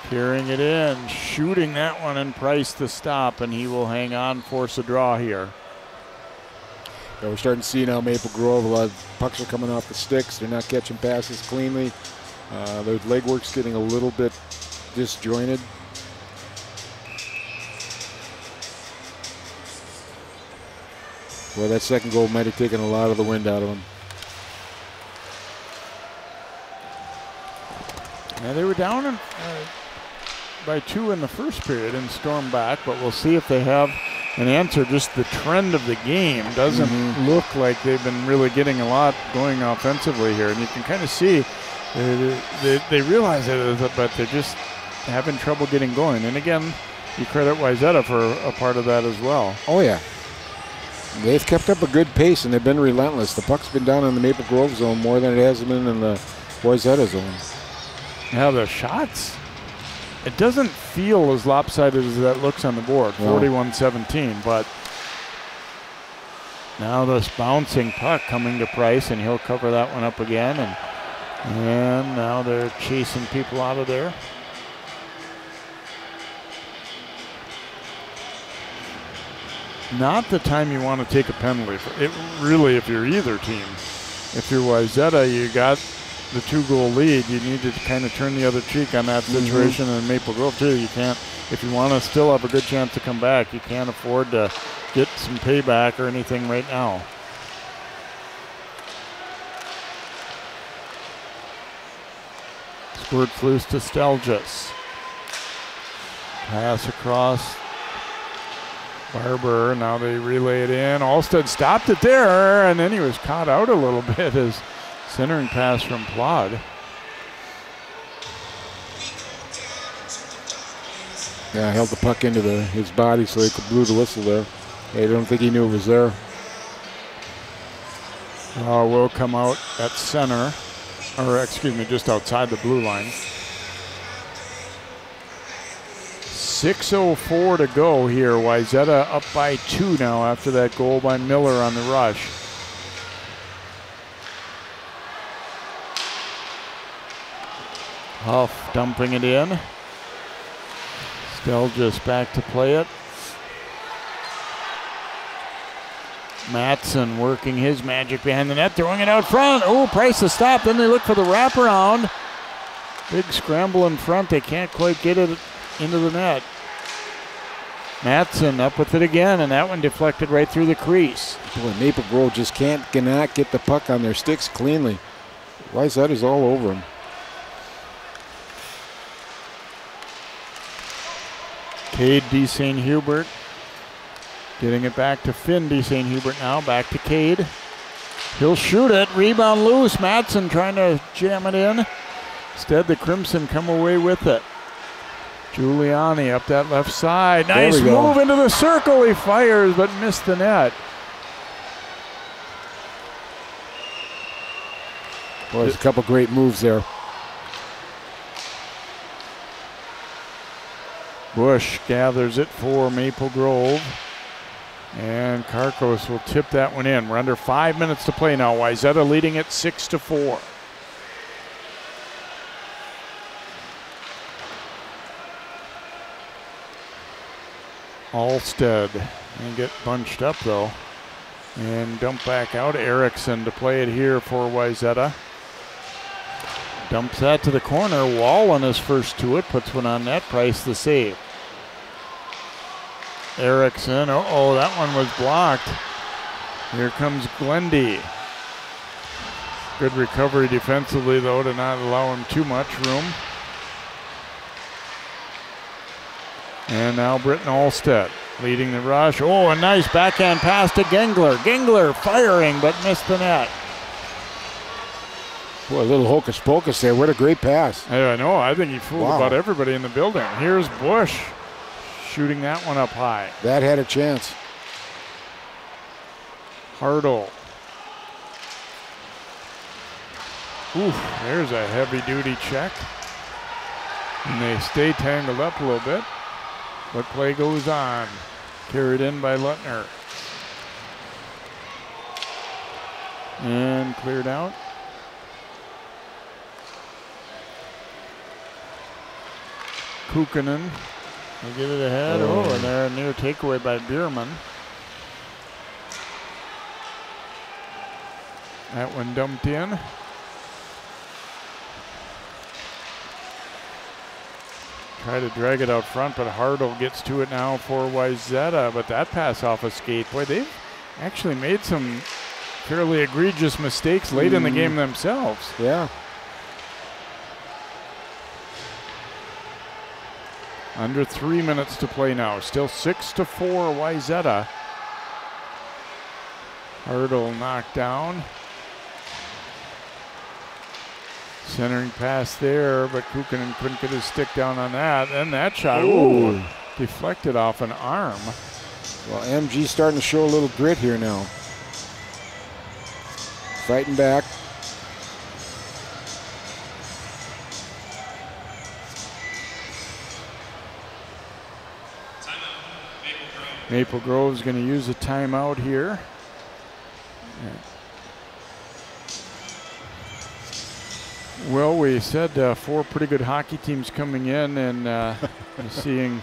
[SPEAKER 1] Carrying it in, shooting that one, and Price to stop, and he will hang on, force a draw here.
[SPEAKER 4] Yeah, we're starting to see now Maple Grove, a lot of pucks are coming off the sticks. They're not catching passes cleanly. Their leg work's getting a little bit disjointed. Well, that second goal might have taken a lot of the wind out of them.
[SPEAKER 1] Yeah, they were down by 2 in the first period and stormed back, but we'll see if they have an answer. Just the trend of the game doesn't look like they've been really getting a lot going offensively here, and you can kind of see they realize it, but they're just having trouble getting going. And again, you credit Wayzata for a part of that as well.
[SPEAKER 4] Oh yeah, they've kept up a good pace and they've been relentless. The puck's been down in the Maple Grove zone more than it has been in the Wayzata zone.
[SPEAKER 1] Now the shots, it doesn't feel as lopsided as that looks on the board, 41-17, but now this bouncing puck coming to Price, and he'll cover that one up again, and now they're chasing people out of there. Not the time you want to take a penalty. Really, if you're either team. If you're Wayzata, you got the 2-goal lead, you need to kind of turn the other cheek on that situation. And Maple Grove too, you can't, if you want to still have a good chance to come back, you can't afford to get some payback or anything right now. Squirt loose to Stelgis. Pass across Barber, now they relay it in. Alstead stopped it there, and then he was caught out a little bit as centering pass from Plod.
[SPEAKER 4] Yeah, held the puck into his body so he could blow the whistle there. I don't think he knew it was there.
[SPEAKER 1] Will come out at center, or excuse me, just outside the blue line. 6:04 to go here. Wayzata up by 2 now after that goal by Miller on the rush. Huff dumping it in. Still just back to play it. Matson working his magic behind the net, throwing it out front. Oh, Price to stop. Then they look for the wraparound. Big scramble in front. They can't quite get it into the net. Matson up with it again, and that one deflected right through the crease.
[SPEAKER 4] Boy, Maple Grove just cannot get the puck on their sticks cleanly. Wayzata's all over them.
[SPEAKER 1] Cade D. St. Hubert getting it back to Finn D. St. Hubert now. Back to Cade. He'll shoot it. Rebound loose. Matson trying to jam it in. Instead, the Crimson come away with it. Giuliani up that left side. Nice move into the circle. He fires but missed the net.
[SPEAKER 4] Boy, there's a couple great moves there.
[SPEAKER 1] Bush gathers it for Maple Grove. And Karkos will tip that one in. We're under 5 minutes to play now. Wayzata leading it 6-4. Alstead and get bunched up though. And dump back out. Erickson to play it here for Wayzata. Dumps that to the corner. Wallen is first to it. Puts one on net. Price the save. Erickson. Oh, that one was blocked. Here comes Glendy. Good recovery defensively, though, to not allow him too much room. And now Britton Alstead leading the rush. Oh, a nice backhand pass to Gengler. Gengler firing, but missed the net.
[SPEAKER 4] Boy, a little hocus pocus there. What a great pass.
[SPEAKER 1] I know. I think he fooled about everybody in the building. Here's Bush shooting that one up high.
[SPEAKER 4] That had a chance.
[SPEAKER 1] Hardle. Oof, there's a heavy-duty check. And they stay tangled up a little bit. But play goes on. Carried in by Lutner. And cleared out. Kukkonen. They get it ahead. Oh, and there a near takeaway by Bierman. That one dumped in. Try to drag it out front, but Hardle gets to it now for Wayzata. But that pass off a skate. Boy, they've actually made some fairly egregious mistakes late in the game themselves.
[SPEAKER 4] Yeah.
[SPEAKER 1] Under 3 minutes to play now. Still 6-4 Wayzata. Hurdle knocked down. Centering pass there, but Kukkonen couldn't get his stick down on that. And that shot, ooh, deflected off an arm.
[SPEAKER 4] Well, MG starting to show a little grit here now. Fighting back.
[SPEAKER 1] Maple Grove's going to use a timeout here. Well, we said 4 pretty good hockey teams coming in, and seeing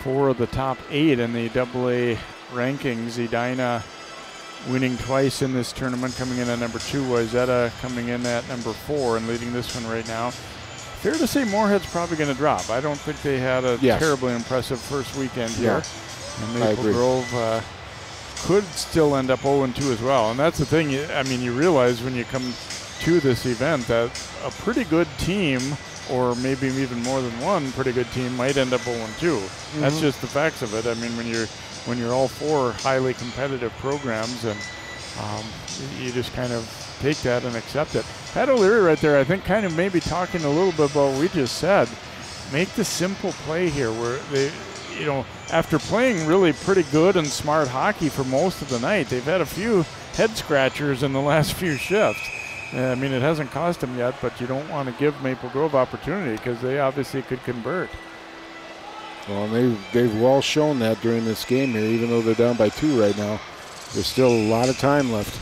[SPEAKER 1] 4 of the top 8 in the AA rankings. Edina winning twice in this tournament, coming in at number 2. Wayzata coming in at number 4 and leading this one right now. Fair to say Moorhead's probably going to drop. I don't think they had a terribly impressive first weekend here. And Maple Grove could still end up 0-2 as well. And that's the thing, I mean, you realize when you come to this event that a pretty good team, or maybe even more than one pretty good team, might end up 0-2. That's just the facts of it. I mean, when you're all 4 highly competitive programs, and you just kind of take that and accept it. Pat O'Leary right there, I think, kind of maybe talking a little bit about what we just said. make the simple play here where they, you know, after playing really pretty good and smart hockey for most of the night, they've had a few head scratchers in the last few shifts. I mean, it hasn't cost them yet, but you don't want to give Maple Grove opportunity because they obviously could convert.
[SPEAKER 4] Well, they've well shown that during this game here, even though they're down by 2 right now. There's still a lot of time left.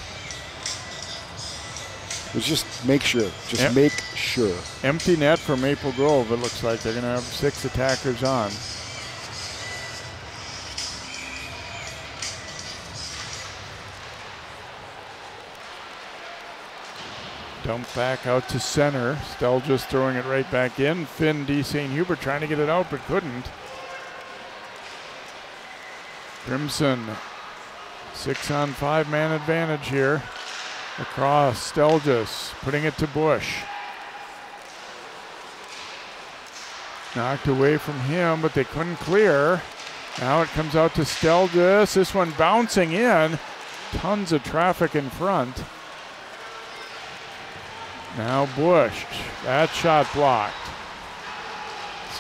[SPEAKER 4] But just make sure. Just make sure.
[SPEAKER 1] Empty net for Maple Grove. It looks like they're going to have 6 attackers on. Dump back out to center. Stell just throwing it right back in. Finn D. St. Hubert trying to get it out but couldn't. Crimson 6-on-5 man advantage here. Across, Stelgis putting it to Bush. Knocked away from him, but they couldn't clear. Now it comes out to Stelgis. This one bouncing in. Tons of traffic in front. Now Bush. That shot blocked.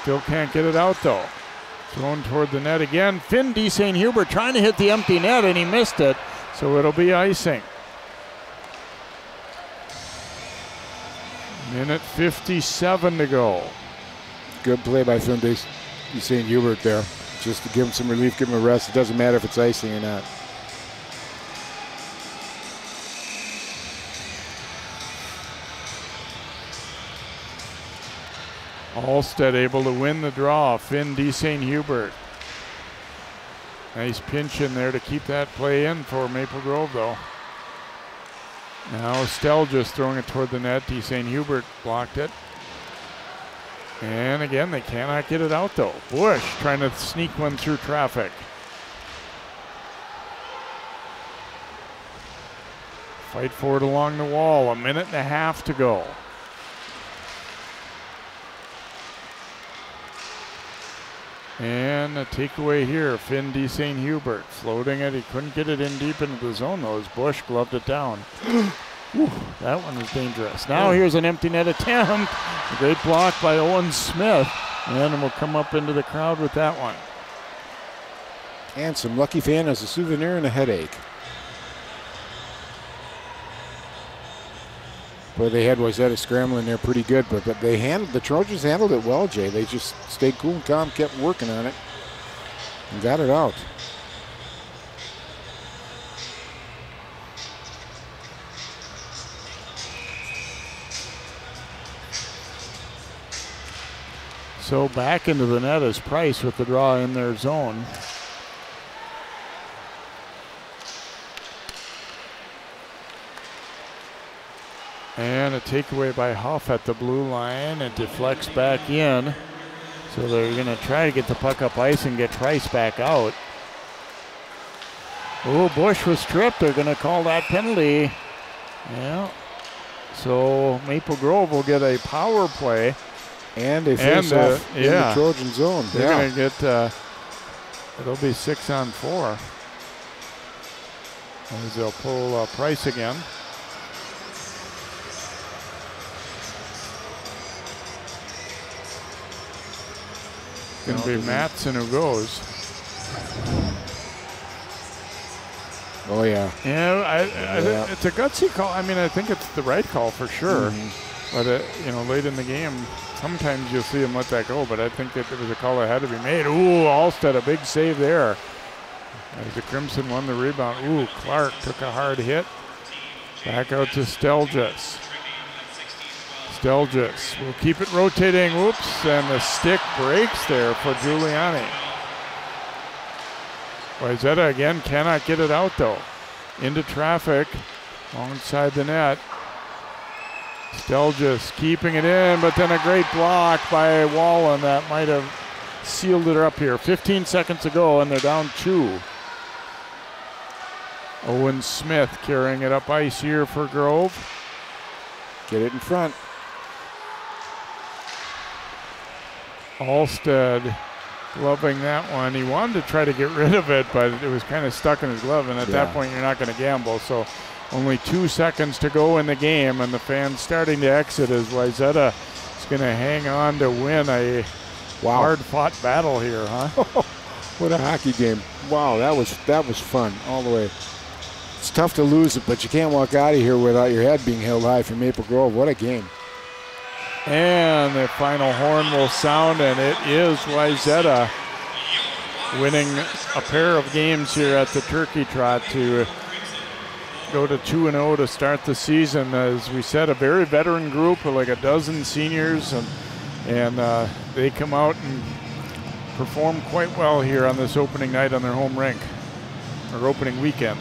[SPEAKER 1] Still can't get it out though. Thrown toward the net again. Finn D. St. Hubert trying to hit the empty net and he missed it. So it'll be icing. Minute 57 to go.
[SPEAKER 4] Good play by Finn D. St. Hubert there. Just to give him some relief, give him a rest. It doesn't matter if it's icing or not.
[SPEAKER 1] Alstead able to win the draw. Finn D. St. Hubert. Nice pinch in there to keep that play in for Maple Grove though. Now Stell just throwing it toward the net. D. St. Hubert blocked it. And again, they cannot get it out though. Bush trying to sneak one through traffic. Fight for it along the wall. 1.5 minutes to go. And a takeaway here. Finn D. St. Hubert floating it. He couldn't get it in deep into the zone though as Bush gloved it down. Whew, that one was dangerous. Now here's an empty net attempt. A great block by Owen Smith. And we'll come up into the crowd with that one.
[SPEAKER 4] And some lucky fan has a souvenir and a headache. Boy, they had Wayzata scrambling there pretty good, but the Trojans handled it well, Jay. They just stayed cool and calm, kept working on it, and got it out.
[SPEAKER 1] So back into the net is Price with the draw in their zone. And a takeaway by Huff at the blue line. It deflects back in. So they're going to try to get the puck up ice and get Price back out. Oh, Bush was tripped. They're going to call that penalty. Yeah. So Maple Grove will get a power play.
[SPEAKER 4] And a face-off in the Trojan zone.
[SPEAKER 1] They're going to get, it'll be 6-on-4. As they'll pull Price again. Going to be Matson who goes.
[SPEAKER 4] Oh, yeah.
[SPEAKER 1] Yeah, it's a gutsy call. I mean, I think it's the right call for sure. But, you know, late in the game, sometimes you'll see him let that go, but I think that it was a call that had to be made. Ooh, Alstead, a big save there. As the Crimson won the rebound. Ooh, Clark took a hard hit. Back out to Stelgis. Stelgis will keep it rotating. Whoops, and the stick breaks there for Giuliani. Wayzata again cannot get it out though. Into traffic, alongside the net. Stelgis keeping it in, but then a great block by Wallen that might have sealed it up here. 15 seconds to go, and they're down 2. Owen Smith carrying it up ice here for Grove.
[SPEAKER 4] Get it in front.
[SPEAKER 1] Alstead gloving that one. He wanted to try to get rid of it, but it was kind of stuck in his glove, and at that point you're not going to gamble. So only 2 seconds to go in the game, and the fans starting to exit as Wayzata is going to hang on to win a
[SPEAKER 4] Wow.
[SPEAKER 1] Hard-fought battle here, huh?
[SPEAKER 4] What a hockey game. Wow, that was fun all the way. It's tough to lose it, but you can't walk out of here without your head being held high for Maple Grove. What a game.
[SPEAKER 1] And the final horn will sound, and it is Wayzata winning a pair of games here at the Turkey Trot to go to 2-0 to start the season. As we said, a very veteran group of like a dozen seniors, and they come out and perform quite well here on this opening night on their home rink, or opening weekend.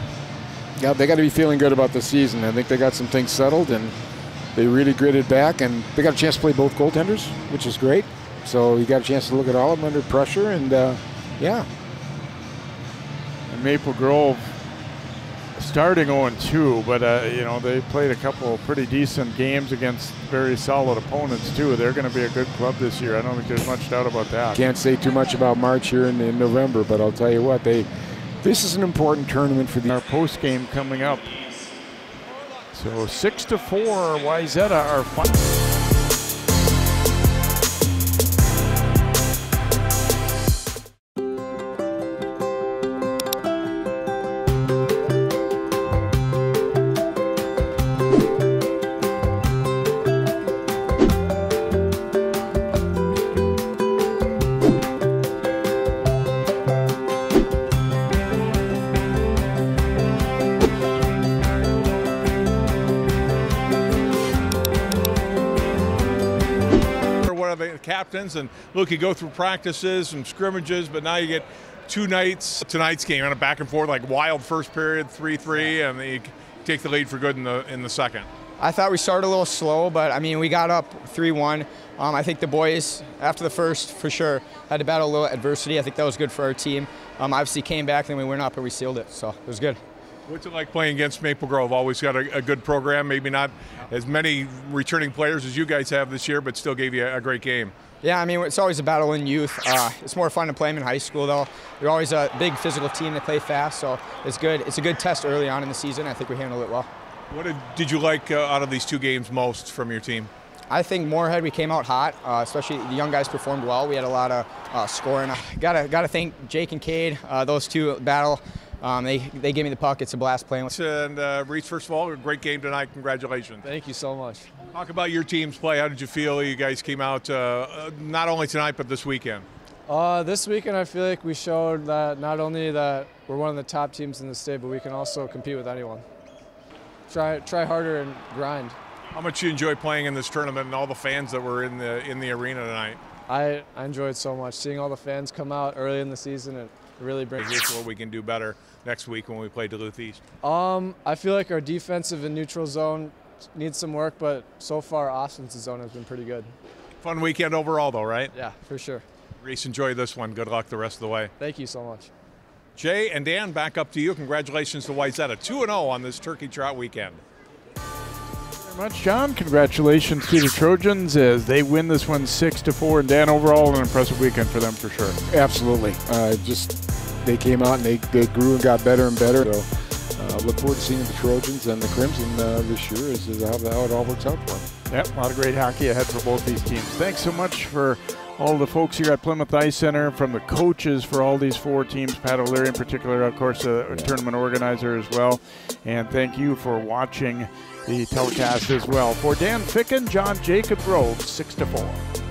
[SPEAKER 4] Yeah, they got to be feeling good about the season. I think they got some things settled, and they really gritted back, and they got a chance to play both goaltenders, which is great. So you got a chance to look at all of them under pressure, and yeah.
[SPEAKER 1] And Maple Grove starting 0-2, but you know, they played a couple of pretty decent games against very solid opponents too. They're going to be a good club this year. I don't think there's much doubt about that.
[SPEAKER 4] Can't say too much about March here in November, but I'll tell you what, this is an important tournament for
[SPEAKER 1] our post game coming up. So 6-4, Wayzata are fun.
[SPEAKER 6] Captains, and look, you go through practices and scrimmages, but now you get 2 nights. Tonight's game on a back and forth, like wild first period, 3-3, and then you take the lead for good in the second.
[SPEAKER 11] I thought we started a little slow, but I mean, we got up 3-1. I think the boys, after the first, for sure, had to battle a little adversity. I think that was good for our team. Obviously came back, then we went up and we sealed it, so it was good.
[SPEAKER 6] What's it like playing against Maple Grove? Always got a good program, maybe not as many returning players as you guys have this year, but still gave you a great game.
[SPEAKER 11] Yeah, I mean, it's always a battle in youth. It's more fun to play them in high school, though. They're always a big physical team. They play fast, so it's good. It's a good test early on in the season. I think we handled it well.
[SPEAKER 6] What did you like out of these 2 games most from your team?
[SPEAKER 11] I think Moorhead, we came out hot, especially the young guys performed well. We had a lot of scoring. Gotta thank Jake and Cade. Those 2 battle. They gave me the puck. It's a blast playing with.
[SPEAKER 6] And Reese, first of all, a great game tonight. Congratulations.
[SPEAKER 12] Thank you so much.
[SPEAKER 6] Talk about your team's play. How did you feel you guys came out not only tonight but this weekend?
[SPEAKER 12] This weekend I feel like we showed that not only that we're one of the top teams in the state, but we can also compete with anyone. Try harder and grind.
[SPEAKER 6] How much you enjoy playing in this tournament and all the fans that were in the arena tonight?
[SPEAKER 12] I enjoyed so much. Seeing all the fans come out early in the season, it really brings
[SPEAKER 6] us what we can do better next week when we play Duluth East.
[SPEAKER 12] I feel like our defensive and neutral zone needs some work, but so far offensive zone has been pretty good.
[SPEAKER 6] Fun weekend overall though, right?
[SPEAKER 12] Yeah, for sure.
[SPEAKER 6] Reese, enjoy this one. Good luck the rest of the way.
[SPEAKER 12] Thank you so much.
[SPEAKER 6] Jay and Dan, back up to you. Congratulations to Wayzata. 2-0 on this Turkey Trot weekend.
[SPEAKER 1] Very much, John. Congratulations to the Trojans as they win this one 6-4. And Dan, overall an impressive weekend for them for sure.
[SPEAKER 4] Absolutely. They came out and they grew and got better and better. So look forward to seeing the Trojans and the Crimson this year as how it all works out for them.
[SPEAKER 1] Yep, a lot of great hockey ahead for both these teams. Thanks so much for all the folks here at Plymouth Ice Center, from the coaches for all these 4 teams, Pat O'Leary in particular, of course, a tournament organizer as well. And thank you for watching the telecast as well. For Dan Ficken, John Jacob Rhodes, 6-4.